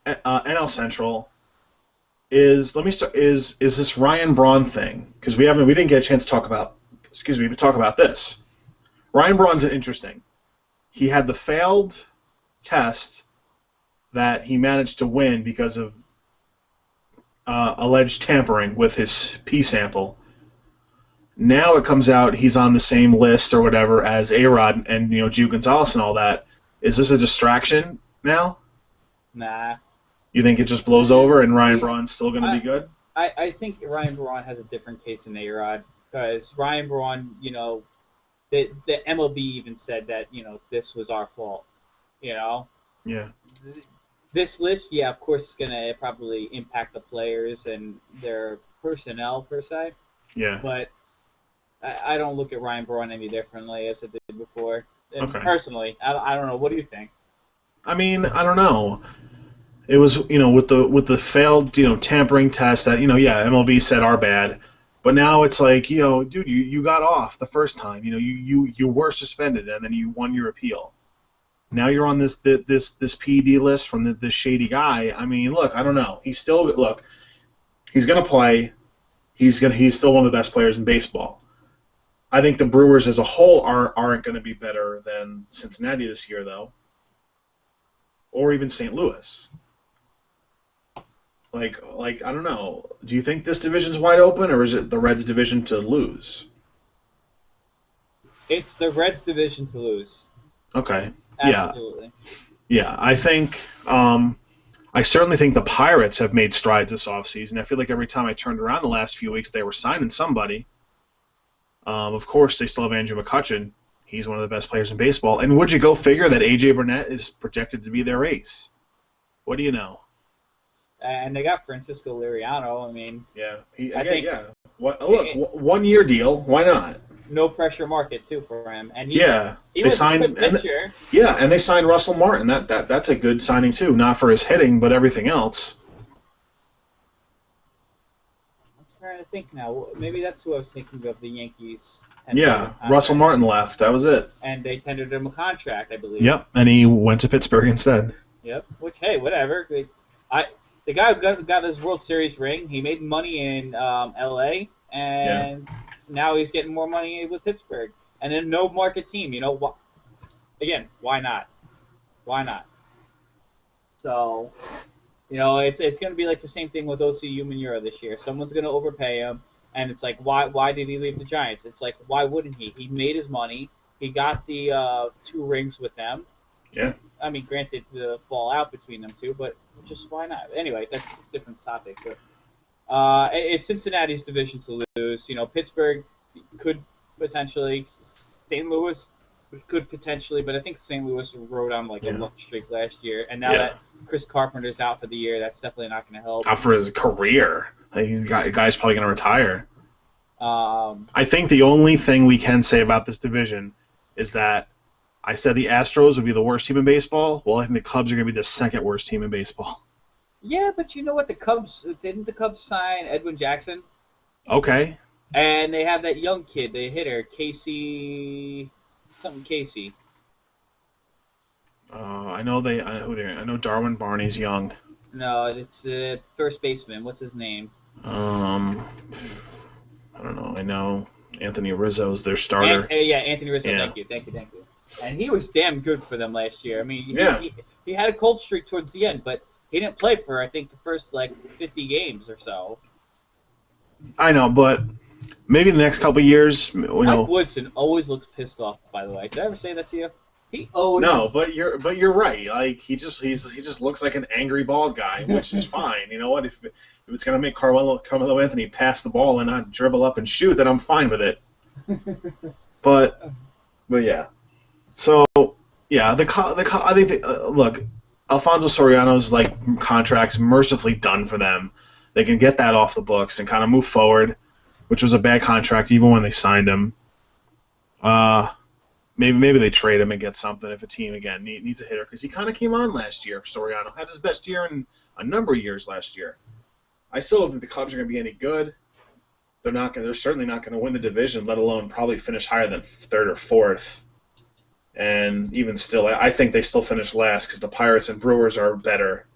NL Central is this Ryan Braun thing because we didn't get a chance to talk about. Talk about this. Ryan Braun's interesting. He had the failed test that he managed to win because of alleged tampering with his pee sample. Now it comes out he's on the same list or whatever as A-Rod and Gio Gonzalez and all that. Is this a distraction now? Nah. You think it just blows over and Ryan Braun's still going to be good? I think Ryan Braun has a different case than A-Rod because Ryan Braun, the MLB even said that this was our fault. Yeah. This list, of course, is going to probably impact the players and their personnel, per se. Yeah. But I don't look at Ryan Braun any differently as I did before. And okay. Personally, I don't know. What do you think? I mean, I don't know. It was, with the failed, tampering test that, MLB said are bad. But now it's like, dude, you got off the first time. You were suspended, and then you won your appeal. Now you're on this PED list from this shady guy. I mean, look, I don't know. He's going to play. He's still one of the best players in baseball. I think the Brewers as a whole aren't going to be better than Cincinnati this year, though, or even St. Louis. I don't know. Do you think this division's wide open, or is it the Reds' division to lose? It's the Reds' division to lose. Okay. Absolutely. Yeah, I think I certainly think the Pirates have made strides this offseason. I feel like every time I turned around the last few weeks, they were signing somebody. Of course, they still have Andrew McCutchen. He's one of the best players in baseball. And would you go figure that A.J. Burnett is projected to be their ace? What do you know? And they got Francisco Liriano. I mean, yeah. Look, 1 year deal. Why not? No pressure market too for him, and he they signed. And they signed Russell Martin. That's a good signing too. Not for his hitting, but everything else. I'm trying to think now. Maybe that's who I was thinking of. The Yankees. Russell Martin left. That was it. And they tendered him a contract, I believe. Yep, and he went to Pittsburgh instead. Yep. Which, hey, whatever. The guy who got his World Series ring. He made money in L.A. and. Yeah. Now he's getting more money with Pittsburgh, and then no market team. Again, why not? Why not? So, it's going to be like the same thing with OC Umenyiora this year. Someone's going to overpay him, and it's like, why did he leave the Giants? It's like, why wouldn't he? He made his money. He got the 2 rings with them. Yeah. I mean, granted, the fallout between them two, but just why not? Anyway, that's a different topic, but. It's Cincinnati's division to lose. Pittsburgh could potentially, St. Louis could potentially, but I think St. Louis rode on a luck streak last year, and now that Chris Carpenter's out for the year, that's definitely not going to help. Out for his career, the guy's probably going to retire. I think the only thing we can say about this division is that I said the Astros would be the worst team in baseball. Well, I think the Cubs are going to be the second worst team in baseball. Yeah, but you know what? Didn't the Cubs sign Edwin Jackson? Okay. And they have that young kid, the hitter, Casey. I know Darwin Barney's young. No, it's the first baseman. What's his name? I don't know. I know Anthony Rizzo's their starter. Anthony Rizzo. Yeah. Thank you. And he was damn good for them last year. I mean, he had a cold streak towards the end, but he didn't play for, I think, the first, 50 games or so. I know, but maybe the next couple of years, Mike Woodson always looks pissed off, by the way. Did I ever say that to you? No, but you're right. Like he just looks like an angry bald guy, which is fine. You know what? If it's gonna make Carmelo Anthony pass the ball and not dribble up and shoot, then I'm fine with it. But yeah. So yeah, I think look, Alfonso Soriano's contract's mercifully done for them. They can get that off the books and kind of move forward, which was a bad contract even when they signed him. Maybe they trade him and get something if a team again needs a hitter, because he kind of came on last year. Soriano had his best year in a number of years last year. I still don't think the Cubs are going to be any good. They're certainly not going to win the division, let alone probably finish higher than third or fourth. And even still, I think they still finish last because the Pirates and Brewers are better.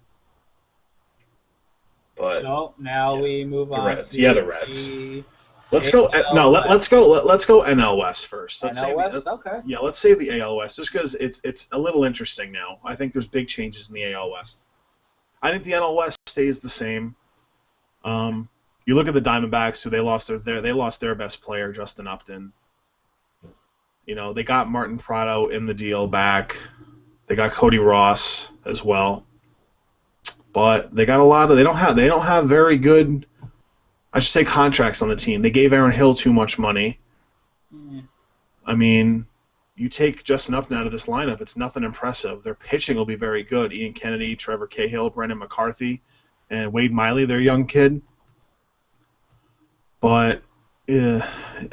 But so now we move on. Reds. The Reds. Let's go. Let's go NL West first. NL West, okay. Yeah, let's save the AL West just because it's a little interesting now. I think there's big changes in the AL West. I think the NL West stays the same. You look at the Diamondbacks, who they lost their best player, Justin Upton. They got Martin Prado in the deal back. They got Cody Ross as well. But they got they don't have very good, I should say, contracts on the team. They gave Aaron Hill too much money. Mm. I mean, you take Justin Upton out of this lineup, it's nothing impressive. Their pitching will be very good. Ian Kennedy, Trevor Cahill, Brendan McCarthy, and Wade Miley, their young kid. But their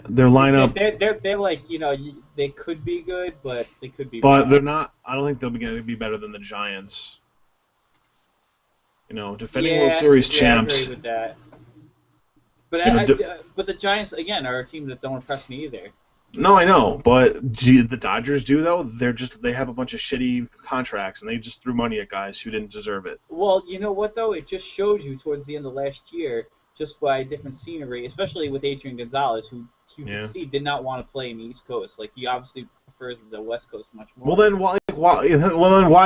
lineup... They're they could be good, but they could be bad. But they're not... I don't think they'll be better than the Giants. Defending World Series champs. I agree with that. But the Giants, again, are a team that don't impress me either. No, I know, but the Dodgers do, though. They have a bunch of shitty contracts, and they just threw money at guys who didn't deserve it. Well, you know what, though? It just showed you towards the end of last year, just by different scenery, especially with Adrian Gonzalez, who you can see did not want to play in the East Coast. He obviously prefers the West Coast much more. Well, then why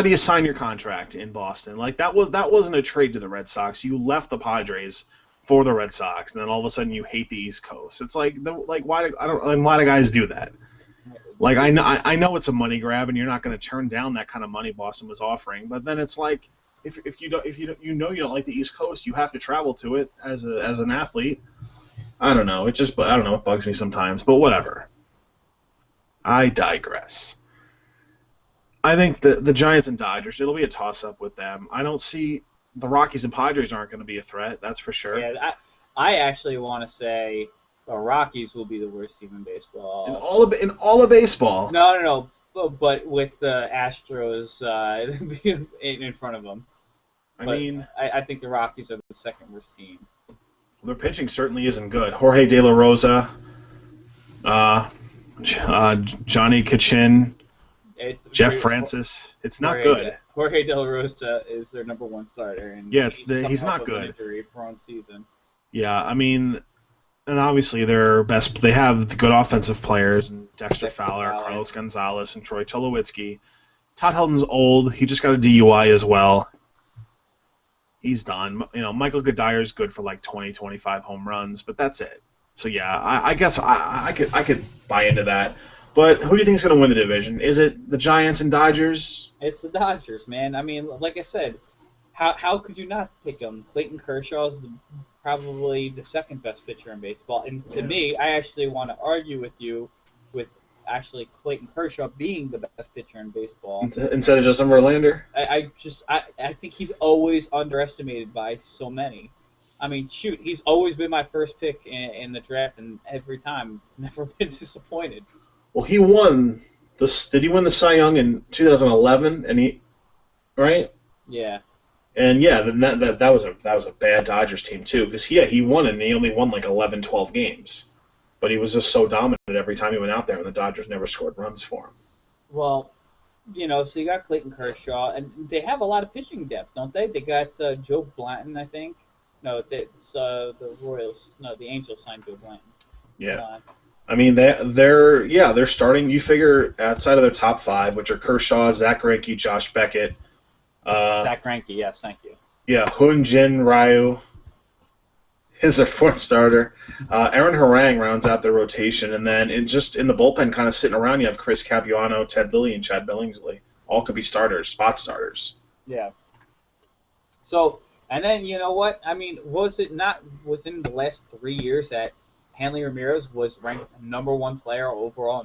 do you sign your contract in Boston? That wasn't a trade to the Red Sox. You left the Padres for the Red Sox, and then all of a sudden you hate the East Coast. It's why do guys do that? I know it's a money grab, and you're not going to turn down that kind of money Boston was offering. But then it's if you don't like the East Coast, you have to travel to it as an athlete. I don't know. It bugs me sometimes, but whatever. I digress. I think the Giants and Dodgers, it'll be a toss-up with them. I don't see the Rockies and Padres aren't going to be a threat, that's for sure. Yeah, I actually want to say the Rockies will be the worst team in baseball. In all of baseball? No. But with the Astros in front of them. I think the Rockies are the second worst team. Their pitching certainly isn't good. Jorge De La Rosa, Johnny Kachin, Jeff Francis. It's not good. Jorge De La Rosa is their number one starter, and he's not good. Injury-prone season. Yeah, and obviously they have the good offensive players, Dexter Fowler, Carlos Gonzalez, and Troy Tulowitzki. Todd Helton's old. He just got a DUI as well. He's done. Michael Goodyear's good for 20, 25 home runs, but that's it. So yeah, I guess I could buy into that. But who do you think is going to win the division? Is it the Giants and Dodgers? It's the Dodgers, man. Like I said, how could you not pick them? Clayton Kershaw is probably the second best pitcher in baseball. And to me, I actually want to argue with you with actually Clayton Kershaw being the best pitcher in baseball. Instead of Justin Verlander? I think he's always underestimated by so many. He's always been my first pick in the draft, and every time, never been disappointed. Well, he won did he win the Cy Young in 2011? And right? Yeah. And then that was a bad Dodgers team too, because he won, and he only won 11, 12 games. But he was just so dominant every time he went out there, and the Dodgers never scored runs for him. Well, so you got Clayton Kershaw, and they have a lot of pitching depth, don't they? They got Joe Blanton, I think. No, it's the Royals. No, the Angels signed Joe Blanton. Yeah. I mean, they're starting. You figure outside of their top five, which are Kershaw, Zach Greinke, Josh Beckett, Zach Greinke, yes, thank you. yeah, Hoon Jin Ryu is their fourth starter. Aaron Harang rounds out their rotation, and then in the bullpen, kind of sitting around, you have Chris Capuano, Ted Lilly, and Chad Billingsley. All could be starters, spot starters. Yeah. So, and then you know what? I mean, was it not within the last 3 years that Hanley Ramirez was ranked #1 player overall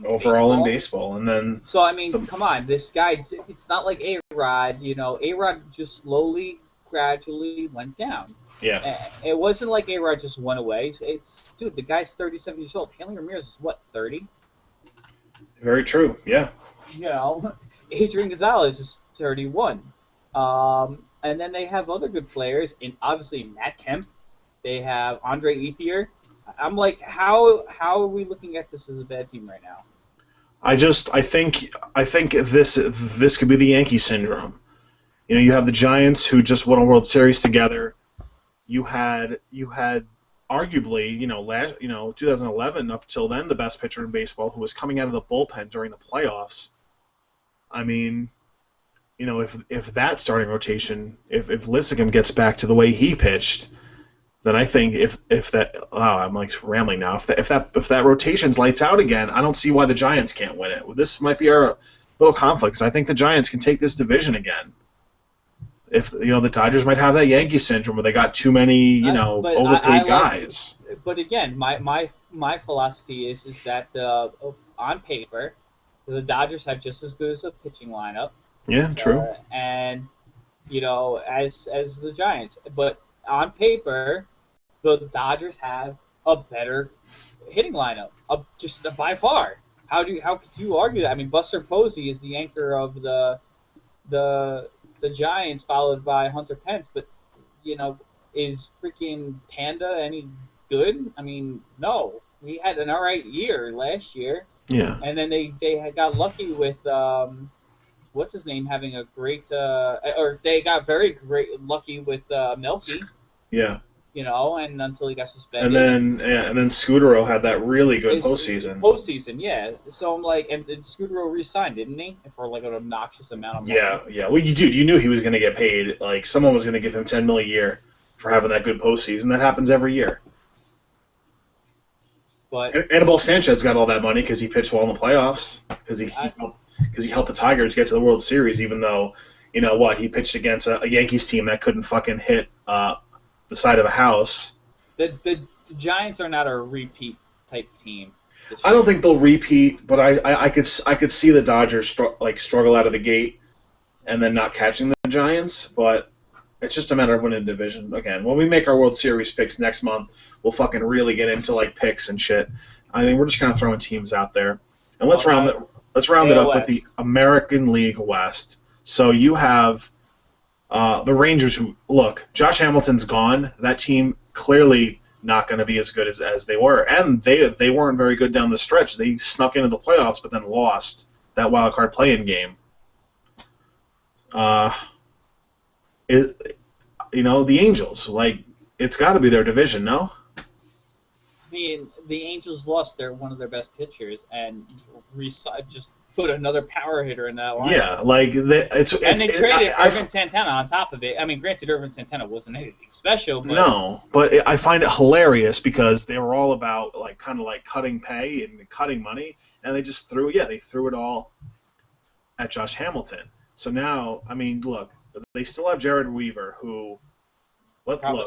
in baseball? And then so I mean, come on, this guy. It's not like A-Rod. You know, A-Rod just slowly, gradually went down. Yeah. It wasn't like A-Rod just went away. Dude, the guy's 37 years old. Hanley Ramirez is what, 30? Very true. Yeah. You know, Adrian Gonzalez is 31. And then they have other good players, and obviously Matt Kemp. They have Andre Ethier. I'm like, how are we looking at this as a bad team right now? I think this could be the Yankee syndrome. You know, you have the Giants who just won a World Series together. You had arguably, 2011 up till then the best pitcher in baseball who was coming out of the bullpen during the playoffs. I mean, you know, if that starting rotation, if Lincecum gets back to the way he pitched, then I think if that I'm like rambling now. If that rotation's lights out again, I don't see why the Giants can't win it. This might be our little conflict, 'cause I think the Giants can take this division again. If the Dodgers might have that Yankee syndrome where they got too many overpaid guys. But again, my philosophy is that on paper, the Dodgers have just as good as a pitching lineup. Yeah, true. And as the Giants, but on paper, the Dodgers have a better hitting lineup, just by far. How could you argue that? I mean, Buster Posey is the anchor of the Giants, followed by Hunter Pence, but is freaking Panda any good? I mean, no. He had an all right year last year. Yeah. And then they got lucky with what's his name having a great or they got very lucky with Melky. Yeah. And until he got suspended. And then Scudero had that really good postseason. Postseason, yeah. So I'm like, and Scudero re-signed, didn't he? For like an obnoxious amount of money. Yeah. Well, you knew he was going to get paid. Like someone was going to give him $10 million a year for having that good postseason. That happens every year. But Anibal Sanchez got all that money because he pitched well in the playoffs. Because he helped the Tigers get to the World Series, even though he pitched against a Yankees team that couldn't fucking hit the side of a house. The Giants are not a repeat type team. I don't think they'll repeat, but I could see the Dodgers struggle out of the gate and then not catching the Giants. But it's just a matter of winning the division. Again, when we make our World Series picks next month, we'll fucking really get into picks and shit. I think we're just kind of throwing teams out there, and let's round it up with the American League West. So you have the Rangers, who look, Josh Hamilton's gone. That team clearly not going to be as good as they were, and they weren't very good down the stretch. They snuck into the playoffs, but then lost that wild card play-in game. The Angels, it's got to be their division, no? I mean, the Angels lost one of their best pitchers and just put another power hitter in that line. Yeah, and they traded Irvin Santana on top of it. I mean, granted, Irvin Santana wasn't anything special. But no, but I find it hilarious because they were all about cutting pay and cutting money, and they just threw it all at Josh Hamilton. So now, I mean, look, they still have Jared Weaver, who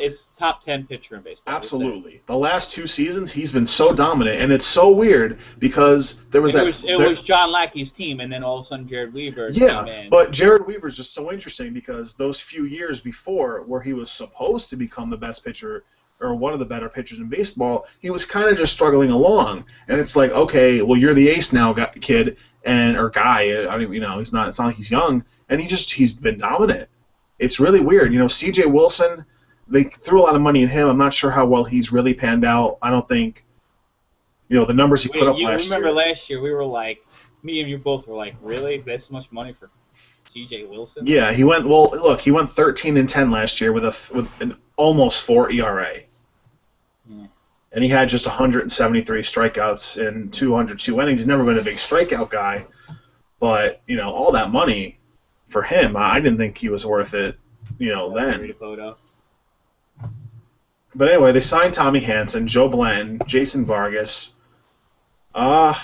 is top 10 pitcher in baseball. Absolutely. The last 2 seasons, he's been so dominant, and it's so weird because it was John Lackey's team, and then all of a sudden Jared Weaver. Yeah, but Jared Weaver's just so interesting because those few years before, where he was supposed to become the best pitcher or one of the better pitchers in baseball, he was kind of just struggling along, and it's like, okay, well, you're the ace now, kid, or guy. I mean, it's not like he's young, and he's been dominant. It's really weird. C.J. Wilson. They threw a lot of money at him. I'm not sure how well he's really panned out. I don't think, the numbers he put up last year. You remember last year we were like, me and you both were like, really? This much money for C.J. Wilson? Yeah, he went 13-10 last year with an almost 4 ERA. Yeah. and he had just 173 strikeouts in 202 innings. He's never been a big strikeout guy, but all that money for him, I didn't think he was worth it. Then. But anyway, they signed Tommy Hanson, Joe Blanton, Jason Vargas. I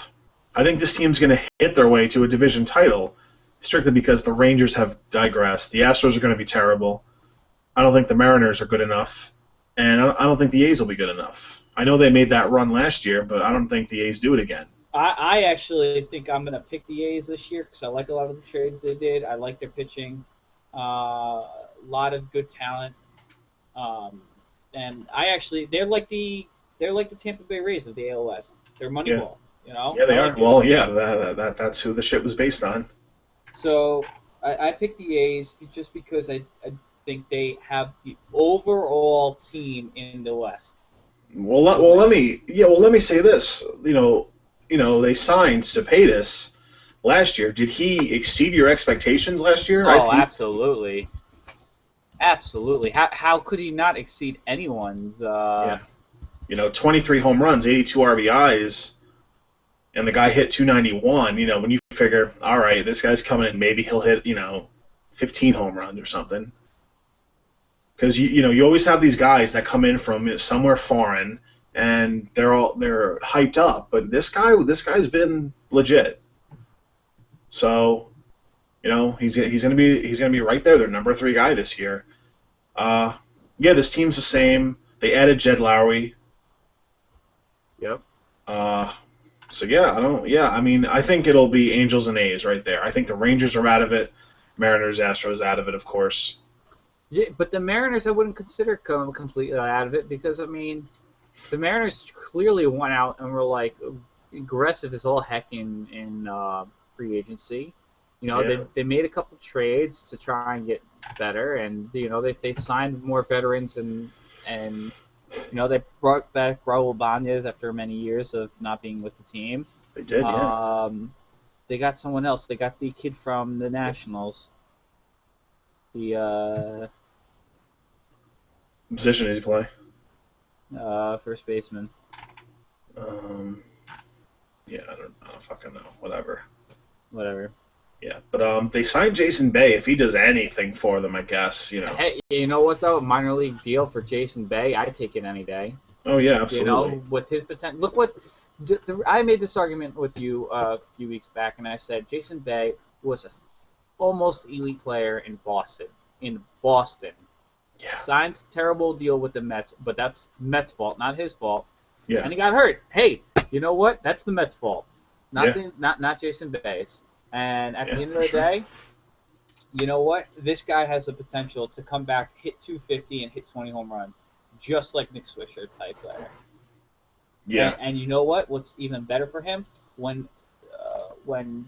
think this team's going to hit their way to a division title, strictly because the Rangers have digressed. The Astros are going to be terrible. I don't think the Mariners are good enough, and I don't think the A's will be good enough. I know they made that run last year, but I don't think the A's do it again. I actually think I'm going to pick the A's this year because I like a lot of the trades they did. I like their pitching, a lot of good talent, and they're like the Tampa Bay Rays of the AL West. They're Moneyball, Yeah, they are. Well, yeah, that's who the shit was based on. So I picked the A's just because I think they have the overall team in the West. Well, let me say this. They signed Cepedis last year. Did he exceed your expectations last year? Oh, absolutely. Absolutely. How could he not exceed anyone's? 23 home runs, 82 RBIs, and the guy hit 291. When you figure, all right, this guy's coming in, maybe he'll hit 15 home runs or something. Because you always have these guys that come in from somewhere foreign and they're hyped up, but this guy's been legit. So, he's gonna be right there, their number 3 guy this year. This team's the same. They added Jed Lowry. Yep. I think it'll be Angels and A's right there. I think the Rangers are out of it. Mariners, Astros out of it, of course. Yeah, but the Mariners I wouldn't consider completely out of it because, the Mariners clearly went out and were, aggressive as all heck in free agency. They made a couple trades to try and get better, and, they signed more veterans and they brought back Raul Bañez after many years of not being with the team. They did, yeah. They got someone else. They got the kid from the Nationals. The position does he play? First baseman. I don't fucking know. Whatever. Yeah, but they signed Jason Bay. If he does anything for them, I guess, Hey, you know what, though? Minor league deal for Jason Bay, I'd take it any day. Oh, yeah, absolutely. With his potential. Look what... I made this argument with you a few weeks back, and I said Jason Bay was an almost elite player in Boston. Yeah. Signs a terrible deal with the Mets, but that's Mets' fault, not his fault. Yeah. And he got hurt. Hey, you know what? That's the Mets' fault, not Jason Bay's. And at the end of the day, you know what? This guy has the potential to come back, hit 250, and hit 20 home runs, just like Nick Swisher type player. Yeah. And you know what? What's even better for him? When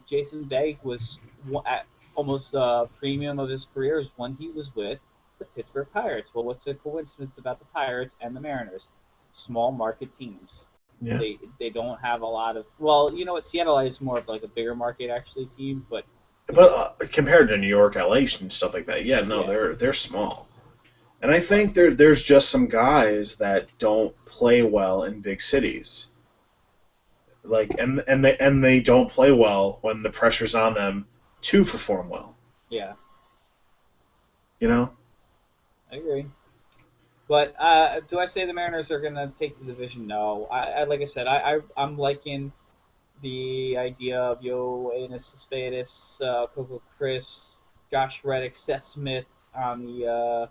Jason Bay was at almost the premium of his career is when he was with the Pittsburgh Pirates. Well, what's the coincidence about the Pirates and the Mariners? Small market teams. Yeah. They don't have a lot of... Well, you know what? Seattle is more of a bigger market, actually, team, but... compared to New York, LA, and stuff like that, they're small. And I think there's just some guys that don't play well in big cities. And they don't play well when the pressure's on them to perform well. Yeah. I agree. But do I say the Mariners are going to take the division? No. I like I said, I'm liking the idea of Yoenis Cespedes, Coco Chris, Josh Reddick, Seth Smith on the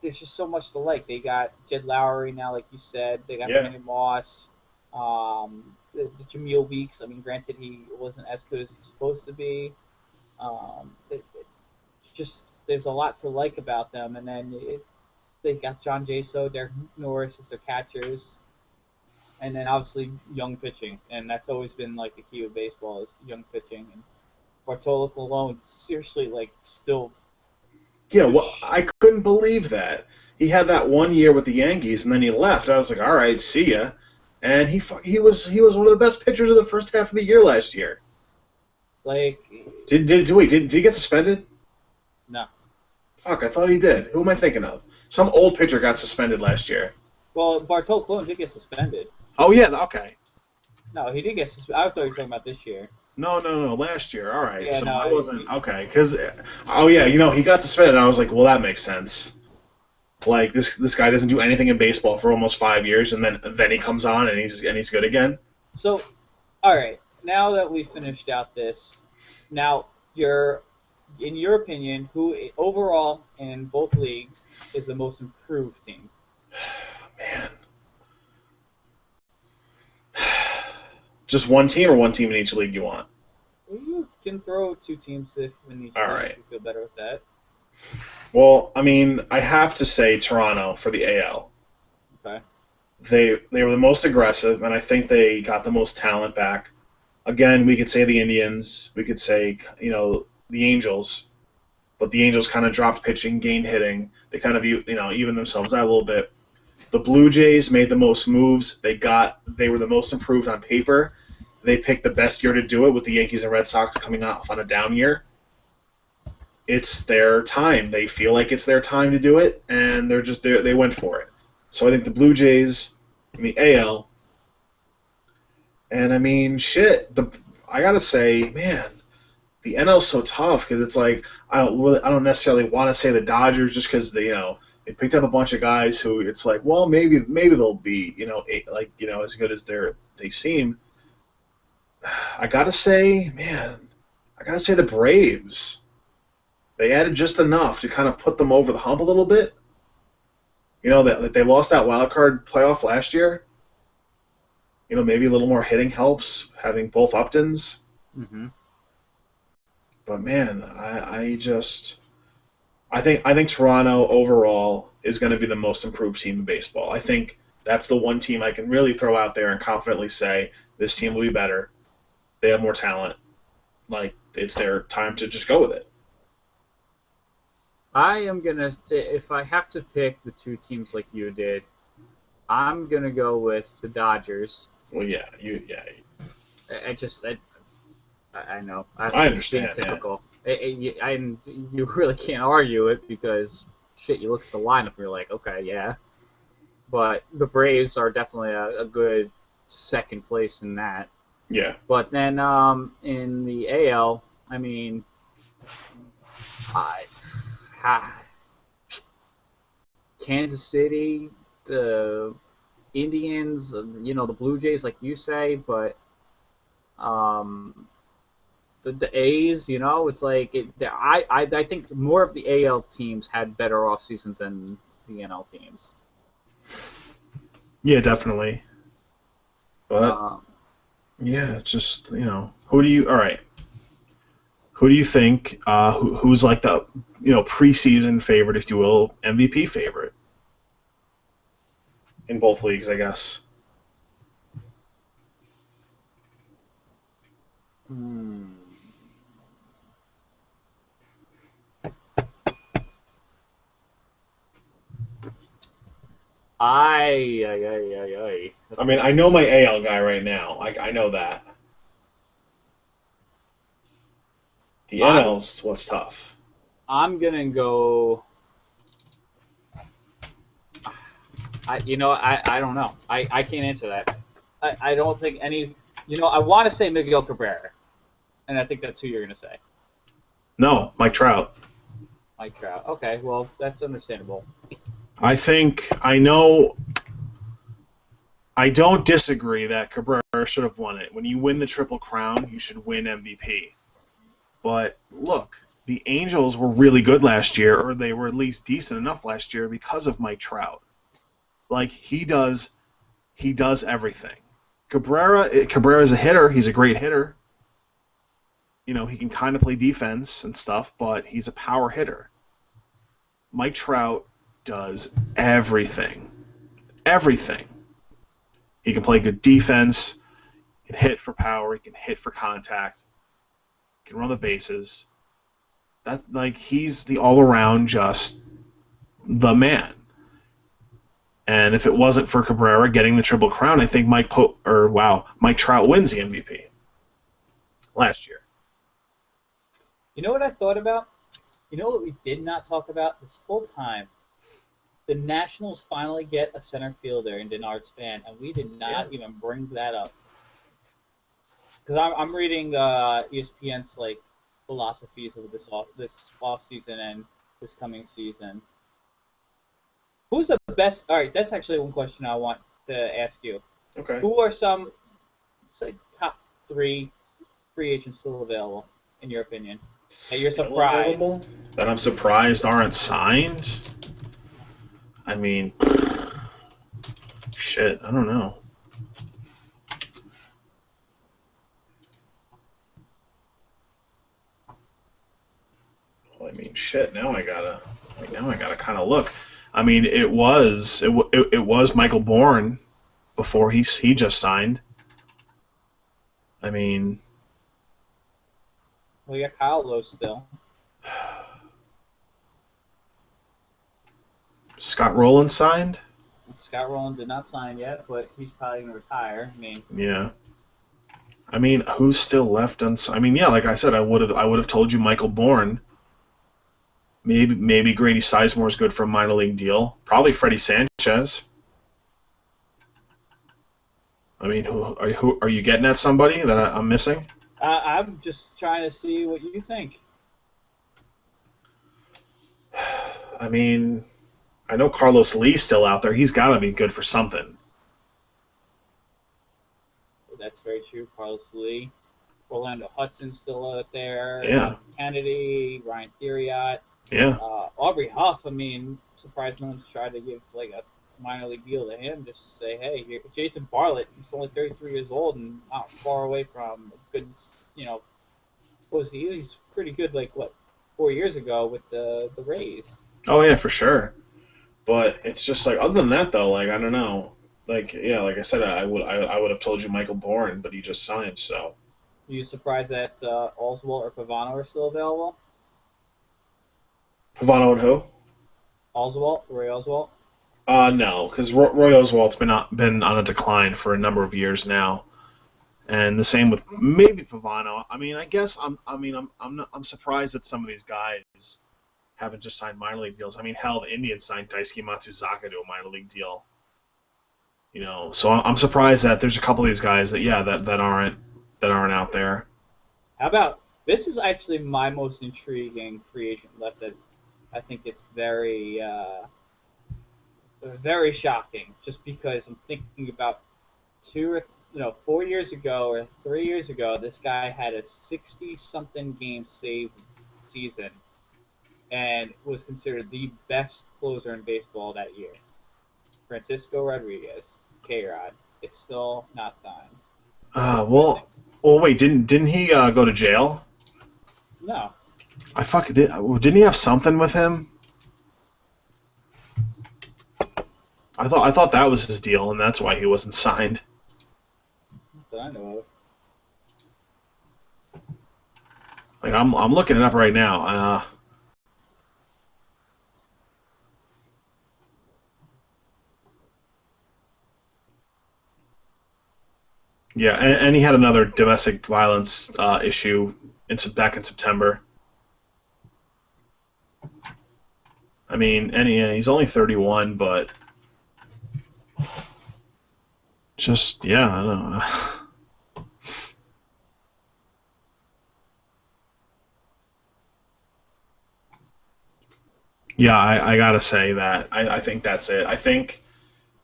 there's just so much to like. They got Jed Lowry now, like you said. They got Manny Moss, the Jameel Weeks. Granted, he wasn't as good as he's supposed to be. Just there's a lot to like about them. And then they got John Jaso, Derek Norris as their catchers. And then obviously young pitching. And that's always been the key of baseball is young pitching. And Bartolo Colon, seriously, still... Yeah, well, I couldn't believe that. He had that 1 year with the Yankees, and then he left. I was like, all right, see ya. And he was one of the best pitchers of the first half of the year last year. Did he get suspended? No. Fuck, I thought he did. Who am I thinking of? Some old pitcher got suspended last year. Well, Bartolo Colon did get suspended. Oh yeah, okay. No, he did get suspended. I thought you were talking about this year. No, last year. All right, Yeah, so no. I wasn't okay because, oh yeah, he got suspended. And I was like, well, that makes sense. Like this guy doesn't do anything in baseball for almost 5 years, and then he comes on and he's good again. So, all right. Now that we finished out this, now in your opinion, who overall in both leagues is the most improved team? Man, just one team or one team in each league you want? You can throw two teams if in each All league. right. You feel better with that. Well, I mean, I have to say Toronto for the AL. Okay. They were the most aggressive, and I think they got the most talent back. Again, we could say the Indians, we could say the Angels, but the Angels kind of dropped pitching, gained hitting. They kind of even themselves out a little bit. The Blue Jays made the most moves. They were the most improved on paper. They picked the best year to do it with the Yankees and Red Sox coming off on a down year. It's their time. They feel like it's their time to do it, and they went for it. So I think the Blue Jays in the AL, and I mean, shit. I gotta say, man, the NL's so tough because it's like I don't necessarily want to say the Dodgers just because they picked up a bunch of guys who it's like, well, maybe they'll be as good as they seem. I gotta say, man, the Braves. They added just enough to kind of put them over the hump a little bit. That they lost that wild card playoff last year. Maybe a little more hitting helps having both Uptons. Mm-hmm. But man, I think Toronto overall is going to be the most improved team in baseball. I think that's the one team I can really throw out there and confidently say this team will be better. They have more talent. Like it's their time to just go with it. I am gonna, if I have to pick the two teams like you did, I'm gonna go with the Dodgers. Well, yeah, I know. I understand. Being typical. You really can't argue it because shit. You look at the lineup and you're like, okay, yeah. But the Braves are definitely a good second place in that. Yeah. But then in the AL, I mean, Kansas City, the Indians, the Blue Jays, like you say, but the A's, it's like I think more of the AL teams had better off seasons than the NL teams. Yeah, definitely. But yeah, it's just who do you? All right, who do you think? Who's like the preseason favorite, if you will, MVP favorite in both leagues, I guess. I mean, I know my AL guy right now. I know that. The NL's what's tough. I'm gonna go. I don't know. I can't answer that. I don't think any. I want to say Miguel Cabrera, and I think that's who you're gonna say. No, Mike Trout. Mike Trout. Okay, well that's understandable. I don't disagree that Cabrera should have won it. When you win the Triple Crown, you should win MVP. But look, the Angels were really good last year, or they were at least decent enough last year because of Mike Trout. Like he does everything. Cabrera's a hitter. He's a great hitter. He can kind of play defense and stuff, but he's a power hitter. Mike Trout does everything. Everything. He can play good defense. He can hit for power. He can hit for contact. He can run the bases. That's like he's the all-around just the man. And if it wasn't for Cabrera getting the Triple Crown, I think Mike Trout wins the MVP last year. You know what I thought about? You know what we did not talk about this whole time? the Nationals finally get a center fielder in Denard Span, and we did not even bring that up. Because I'm reading ESPN's like philosophies of this off season and this coming season. Who's the best? All right, that's actually one question I want to ask you. Okay. Who are some, say, top 3 free agents still available, in your opinion? That you're surprised. Available? That I'm surprised aren't signed? I mean, shit, I don't know. Well, I mean, shit. Now I gotta kind of look. I mean, it was Michael Bourne before he just signed. I mean, well, you got Kyle Lowe still. Scott Rowland signed. Scott Rowland did not sign yet, but he's probably going to retire. I mean, yeah. I mean, who's still left unsigned? I mean, yeah, like I said, I would have told you Michael Bourne. Maybe Grady Sizemore is good for a minor league deal. Probably Freddie Sanchez. I mean, who are you getting at? Somebody that I'm missing? I'm just trying to see what you think. I mean, I know Carlos Lee's still out there. He's got to be good for something. That's very true. Carlos Lee. Orlando Hudson's still out there. Yeah. Kennedy, Ryan Theriot. Yeah. Aubrey Huff, I mean, surprised no one's tried to give like a minor league deal to him just to say, hey, Jason Bartlett, he's only 33 years old and not far away from a good, what was he? He's pretty good, 4 years ago with the Rays. Oh, yeah, for sure. But it's just like, other than that, though, like, I don't know. Like, yeah, like I said, I would have told you Michael Bourne, but he just signed, so. Are you surprised that Oswalt or Pavano are still available? Pavano and who? Oswalt, Roy Oswalt? No, because Roy Oswalt's been on a decline for a number of years now, and the same with maybe Pavano. I mean, I guess I'm surprised that some of these guys haven't just signed minor league deals. I mean, hell, the Indians signed Daisuke Matsuzaka to a minor league deal. You know, so I'm surprised that there's a couple of these guys that aren't out there. How about this? Is actually my most intriguing free agent left. That I think it's very, very shocking. Just because I'm thinking about 4 years ago or 3 years ago, this guy had a 60-something game save season, and was considered the best closer in baseball that year. Francisco Rodriguez, K-Rod, is still not signed. Well, wait, didn't he go to jail? No. I fucking did. Didn't he have something with him? I thought that was his deal, and that's why he wasn't signed. That I know of. Like I'm looking it up right now. Yeah, and he had another domestic violence issue back in September. I mean, and he's only 31, but just, yeah, I don't know. Yeah, I gotta say that. I think that's it. I think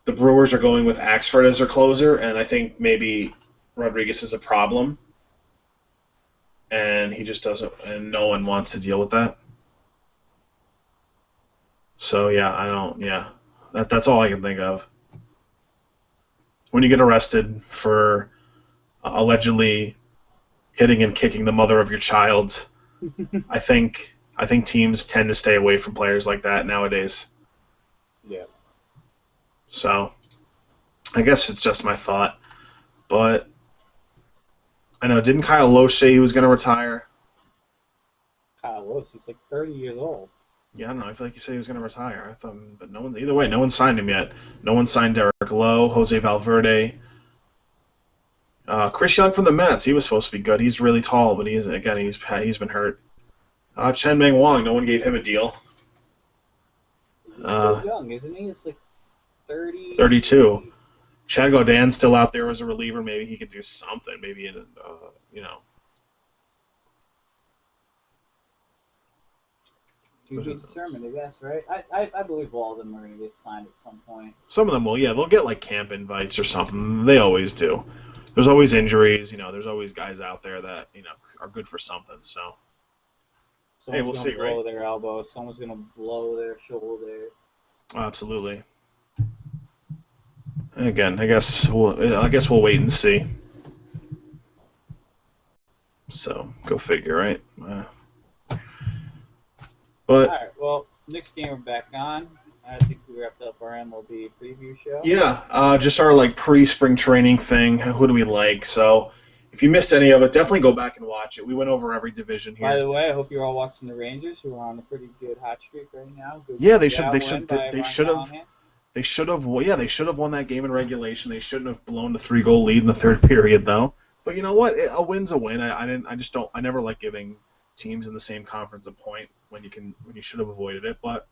the Brewers are going with Axford as their closer, and I think maybe Rodriguez is a problem, and he just doesn't, and no one wants to deal with that. So yeah, that's all I can think of. When you get arrested for allegedly hitting and kicking the mother of your child, I think teams tend to stay away from players like that nowadays. Yeah. So, I guess it's just my thought. But, I know, didn't Kyle Lowe say he was going to retire? Kyle Lowe, he's like 30 years old. Yeah, I don't know. I feel like he said he was going to retire. I thought, but no one. Either way, no one signed him yet. No one signed Derek Lowe, Jose Valverde. Chris Young from the Mets. He was supposed to be good. He's really tall, but he's been hurt. Chen Meng Wang. No one gave him a deal. He's still young, isn't he? It's like 30. 32. Chad Gaudin's still out there as a reliever. Maybe he could do something. Maybe To be determined, I guess, right? I believe all of them are going to get signed at some point. Some of them will, yeah. They'll get like camp invites or something. They always do. There's always injuries, there's always guys out there that, are good for something, so. Someone's going to blow their elbow. Someone's going to blow their shoulder. Absolutely. Again, I guess we'll wait and see. So, go figure, right? But, all right, well, next game we're back on. I think we wrapped up our MLB preview show. Yeah, just our pre-spring training thing. Who do we like? So, if you missed any of it, definitely go back and watch it. We went over every division here. By the way, I hope you're all watching the Rangers, who are on a pretty good hot streak right now. They should have won that game in regulation. They shouldn't have blown the 3-goal lead in the third period, though. But you know what? A win's a win. I never like giving teams in the same conference a point when you should have avoided it. But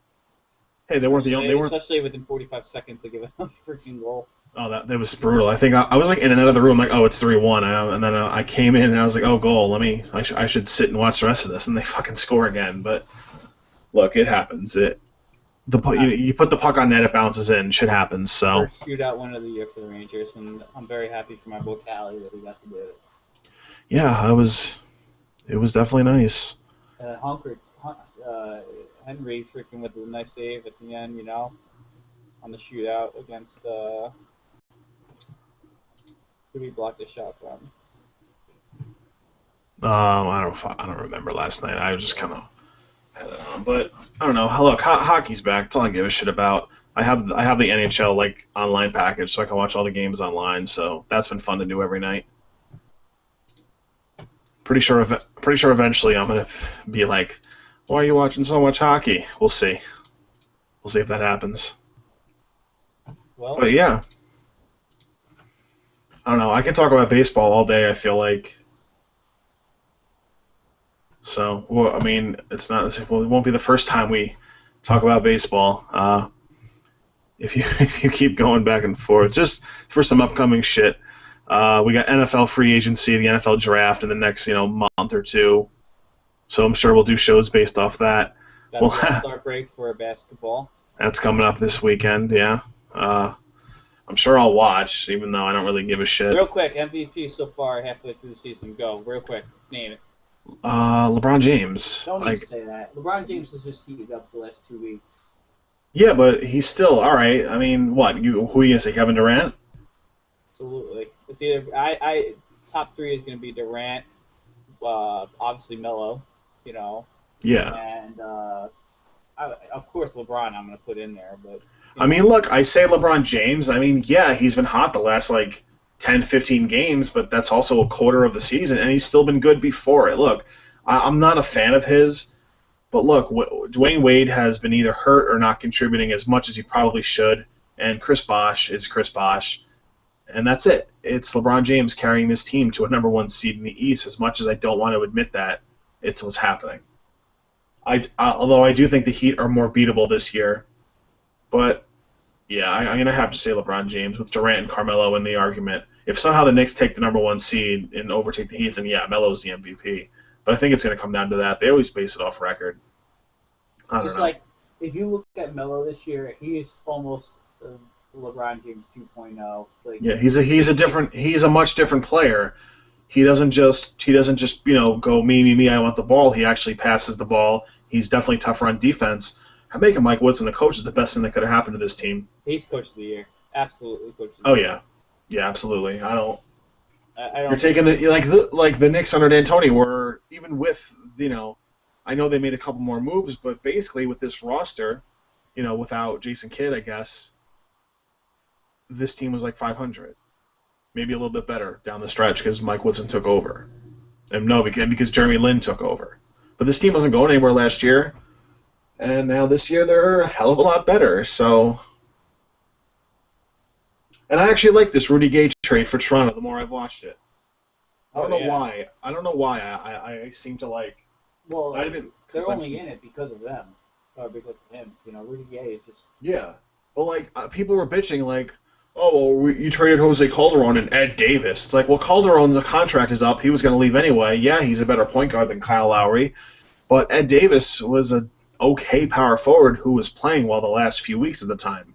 hey, they weren't especially within 45 seconds to give another freaking goal. Oh, that was brutal. I think I was in and out of the room it's 3-1, and then I came in and I was like, oh, goal. I should sit and watch the rest of this, and they fucking score again. But look, it happens. You put the puck on net, it bounces in. Shit happens. So first shootout win of the year for the Rangers, and I'm very happy for my boy Callie that he got to do it. Yeah, it was definitely nice. Henry freaking with a nice save at the end, on the shootout against who he blocked a shot from. I don't remember last night. I was just kind of had it on, but I don't know. Look, hockey's back. That's all I give a shit about. I have the NHL online package, so I can watch all the games online. So that's been fun to do every night. Pretty sure eventually I'm gonna be like, why are you watching so much hockey? We'll see. We'll see if that happens. Well, but yeah, I don't know. I can talk about baseball all day, I feel like. So, well, I mean, it won't be the first time we talk about baseball. If you keep going back and forth, just for some upcoming shit. We got NFL free agency, the NFL draft in the next month or two. So I'm sure we'll do shows based off that. We'll start break for basketball. That's coming up this weekend, yeah. I'm sure I'll watch, even though I don't really give a shit. Real quick, MVP so far halfway through the season. Go, real quick, name it. LeBron James. Don't even say that. LeBron James has just heated up the last 2 weeks. Yeah, but he's still all right. I mean, what? Who are you gonna say? Kevin Durant? Absolutely. It's either I top 3 is gonna be Durant, obviously Melo, Yeah. And of course LeBron I'm gonna put in there, but. I mean, look, I say LeBron James. I mean, yeah, he's been hot the last 10, 15 games, but that's also a quarter of the season, and he's still been good before it. Look, I'm not a fan of his, but look, Dwayne Wade has been either hurt or not contributing as much as he probably should, and Chris Bosh is Chris Bosh, and that's it. It's LeBron James carrying this team to a number 1 seed in the East, as much as I don't want to admit that it's what's happening. Although I do think the Heat are more beatable this year, but yeah, I'm going to have to say LeBron James with Durant and Carmelo in the argument. If somehow the Knicks take the number 1 seed and overtake the Heat, then yeah, Melo's the MVP. But I think it's going to come down to that. They always base it off record. I don't know. If you look at Melo this year, he is almost LeBron James 2.0. Yeah, he's a much different player. He doesn't just go me, I want the ball. He actually passes the ball. He's definitely tougher on defense. Making Mike Woodson the coach is the best thing that could have happened to this team. He's coach of the year, absolutely coach of the year. Yeah, absolutely. I don't. You're taking the Knicks under D'Antoni were even with I know they made a couple more moves, but basically with this roster, without Jason Kidd, I guess this team was 500, maybe a little bit better down the stretch because Mike Woodson took over, and because Jeremy Lin took over. But this team wasn't going anywhere last year. And now this year they're a hell of a lot better. So, and I actually like this Rudy Gay trade for Toronto. The more I've watched it, I don't know why. I don't know why I seem to like. Well, they're only in it because of them. because of him. Rudy Gay is just. Yeah. Well, like people were bitching, like, oh, well, you traded Jose Calderon and Ed Davis. It's like, well, Calderon's contract is up. He was going to leave anyway. Yeah, he's a better point guard than Kyle Lowry, but Ed Davis was a okay power forward who was playing well the last few weeks of the time.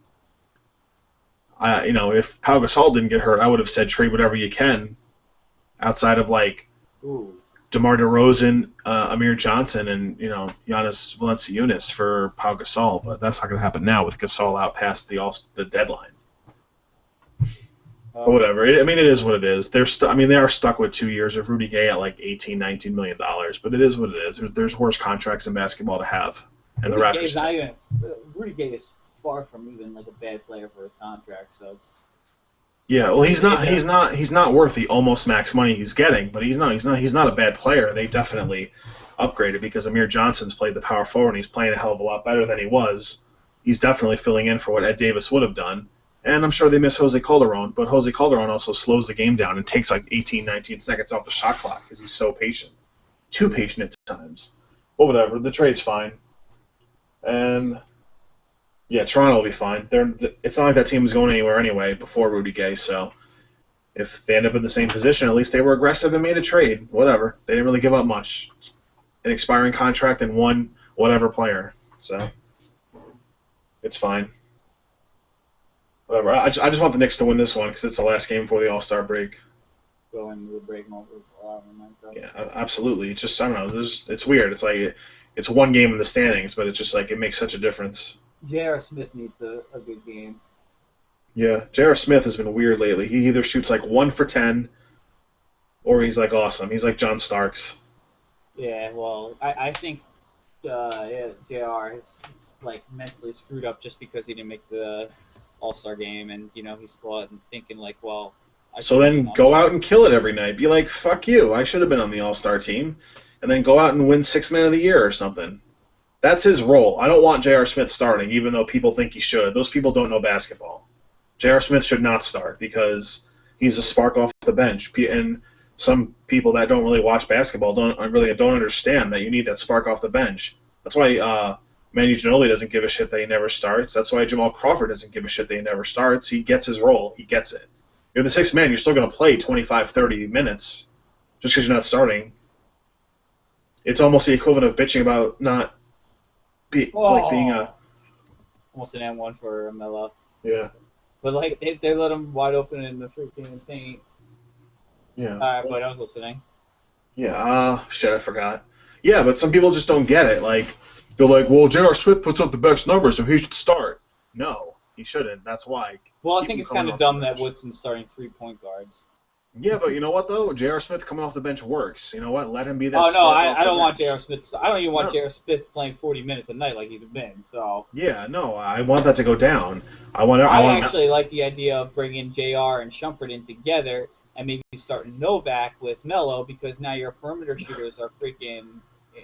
If Pau Gasol didn't get hurt, I would have said trade whatever you can, outside of like Ooh. DeMar DeRozan, Amir Johnson, and Giannis Valanciunas for Pau Gasol. But that's not going to happen now with Gasol out past the deadline. But whatever. It is what it is. They are stuck with 2 years of Rudy Gay at like $18-19 million. But it is what it is. There's worse contracts in basketball to have. And Rudy Gay is far from even like a bad player for his contract. So it's. Yeah, well, he's not worth the almost max money he's getting, but he's not a bad player. They definitely upgraded because Amir Johnson's played the power forward and he's playing a hell of a lot better than he was. He's definitely filling in for what Ed Davis would have done. And I'm sure they miss Jose Calderon, but Jose Calderon also slows the game down and takes like 18, 19 seconds off the shot clock because he's so patient. Too patient at times. Well, whatever. The trade's fine. And yeah, Toronto will be fine. It's not like that team was going anywhere anyway before Rudy Gay, so if they end up in the same position, at least they were aggressive and made a trade. Whatever. They didn't really give up much. An expiring contract and one whatever player. So it's fine. Whatever. I just want the Knicks to win this one because it's the last game before the All-Star break. Go into the break mode with a lot of momentum. Yeah, absolutely. It's just, I don't know. It's weird. It's like it's one game in the standings, but it's just like it makes such a difference. J.R. Smith needs a good game. Yeah, J.R. Smith has been weird lately. He either shoots like 1 for 10 or he's like awesome. He's like John Starks. Yeah, well, I think J.R. is like mentally screwed up just because he didn't make the All-Star game, and he's still thinking like, well. So then go out and kill it every night. Be like, fuck you. I should have been on the All-Star team, and then go out and win 6th Man of the Year or something. That's his role. I don't want J.R. Smith starting, even though people think he should. Those people don't know basketball. J.R. Smith should not start because he's a spark off the bench, and some people that don't really watch basketball don't understand that you need that spark off the bench. That's why Manu Ginobili doesn't give a shit that he never starts. That's why Jamal Crawford doesn't give a shit that he never starts. He gets his role. He gets it. You're the 6th man. You're still going to play 25, 30 minutes just because you're not starting. It's almost the equivalent of bitching about not being a... Almost an M1 for Melo. Yeah. But like they let him wide open in the freaking paint. Yeah. But I was listening. Yeah. Shit, I forgot. Yeah, but some people just don't get it. Like they're like, well, J.R. Smith puts up the best numbers, so he should start. No, he shouldn't. That's why. Well, I think it's kind of dumb that Woodson's starting 3-point guards. Yeah, but you know what though? J.R. Smith coming off the bench works. You know what? Let him be that. Oh no, I don't want J.R. Smith. I don't even want J.R. Smith playing 40 minutes a night like he's been. So. Yeah, no, I want that to go down. I actually like the idea of bringing J.R. and Shumpert in together and maybe starting Novak with Melo because now your perimeter shooters are freaking.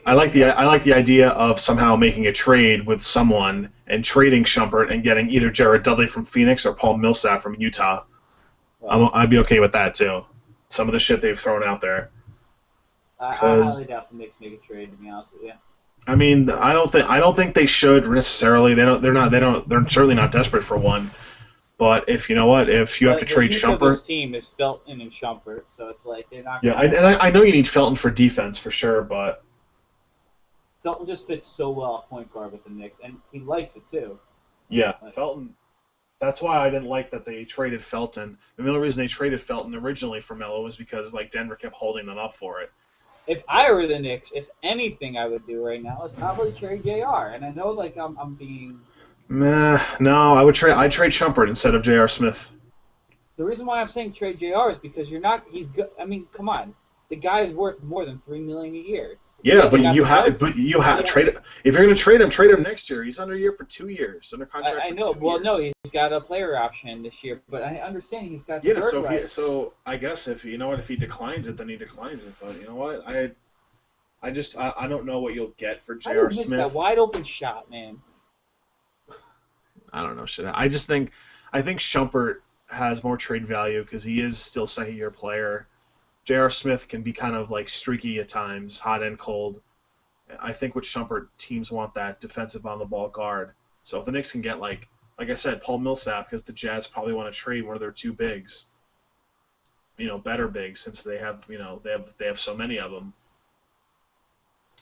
I like the idea of somehow making a trade with someone and trading Shumpert and getting either Jared Dudley from Phoenix or Paul Millsap from Utah. I'd be okay with that too. Some of the shit they've thrown out there. I highly doubt the Knicks make a trade. To be honest with you. I mean, I don't think they should necessarily. They're certainly not desperate for one. But if you have to trade Shumpert, this team is Felton and Shumpert, so it's like they're not. Yeah, I know you need Felton for defense for sure, but Felton just fits so well at point guard with the Knicks, and he likes it too. Yeah, Felton. That's why I didn't like that they traded Felton. The only reason they traded Felton originally for Melo was because like Denver kept holding them up for it. If I were the Knicks, if anything I would do right now is probably trade JR. And I know like I'm being. No, I'd trade Shumpert instead of J.R. Smith. The reason why I'm saying trade JR is because you're not. He's good. I mean, come on, the guy is worth more than $3 million a year. Yeah, but you have to trade it. If you're going to trade him next year. He's under a year for 2 years under contract. I know. Well, no, he's got a player option this year, but I understand he's got. Yeah, so I guess if he declines it, then he declines it. But you know what, I don't know what you'll get for J.R. Smith. That wide open shot, man. I don't know shit. I think Shumpert has more trade value because he is still second year player. J.R. Smith can be kind of like streaky at times, hot and cold. I think with Shumpert, teams want that defensive on the ball guard. So if the Knicks can get like I said, Paul Millsap, because the Jazz probably want to trade one of their two bigs, better bigs since they have they have so many of them.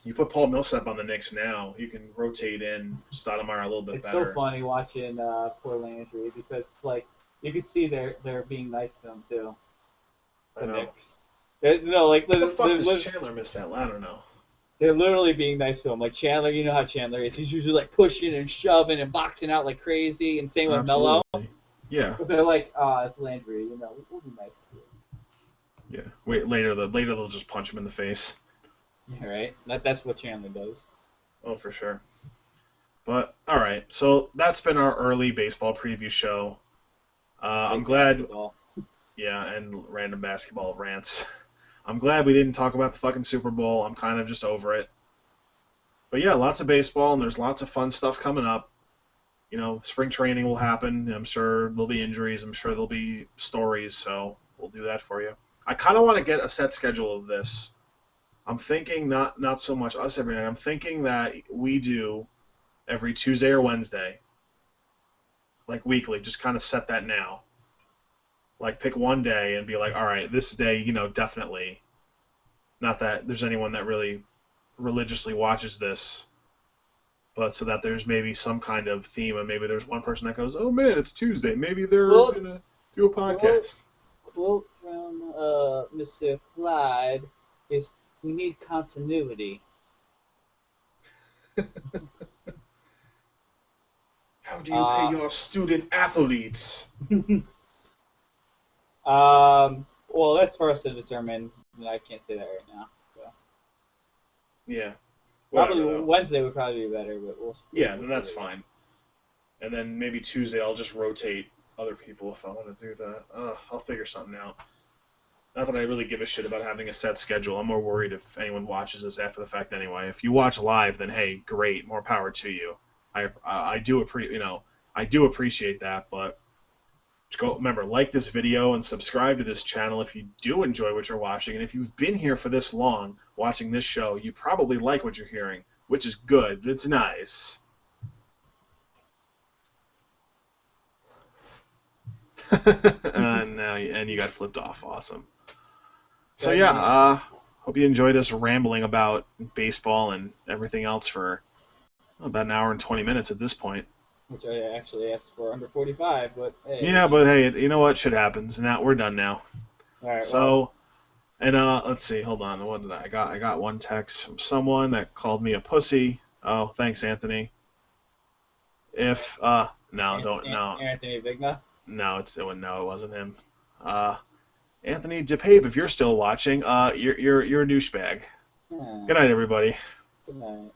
You put Paul Millsap on the Knicks now, you can rotate in Stoudemire a little bit it's better. It's so funny watching poor Landry because it's like you can see they're being nice to him too. The Knicks. Like the fuck does Chandler miss that? I don't know. They're literally being nice to him. Like Chandler, you know how Chandler is. He's usually like pushing and shoving and boxing out like crazy. And same with Melo. Yeah. But they're like, it's Landry. We'll be nice to you. Yeah. Wait, later they'll just punch him in the face. Yeah, right. That's what Chandler does. Oh, for sure. But all right, so that's been our early baseball preview show. I'm glad. Basketball. Yeah, and random basketball rants. I'm glad we didn't talk about the fucking Super Bowl. I'm kind of just over it. But yeah, lots of baseball, and there's lots of fun stuff coming up. Spring training will happen. I'm sure there'll be injuries. I'm sure there'll be stories, so we'll do that for you. I kind of want to get a set schedule of this. I'm thinking not so much us every night. I'm thinking that we do every Tuesday or Wednesday, like weekly. Just kind of set that now. Like pick one day and be like, all right, this day, definitely. Not that there's anyone that really religiously watches this, but so that there's maybe some kind of theme, and maybe there's one person that goes, oh man, it's Tuesday. Maybe they're gonna do a podcast. Quote from Mr. Clyde is, "We need continuity." How do you pay your student athletes? Well, that's for us to determine. I can't say that right now. So. Yeah. Probably Wednesday would probably be better, but we'll. Yeah, then that's fine. And then maybe Tuesday I'll just rotate other people if I want to do that. I'll figure something out. Not that I really give a shit about having a set schedule. I'm more worried if anyone watches this after the fact anyway. If you watch live, then hey, great, more power to you. I do appreciate that, but remember, like this video and subscribe to this channel if you do enjoy what you're watching. And if you've been here for this long watching this show, you probably like what you're hearing, which is good. It's nice. And you got flipped off. Awesome. So yeah, hope you enjoyed us rambling about baseball and everything else for about an hour and 20 minutes at this point. Which I actually asked for under 45, but hey. Yeah, but hey, you know what? Shit happens. Now we're done now. All right. So, and let's see. Hold on. What did I got? I got one text from someone that called me a pussy. Oh, thanks, Anthony. If no, Anthony Vigna. No, it wasn't him. Anthony DePape, if you're still watching, you're a douchebag. Good night, everybody. Good night.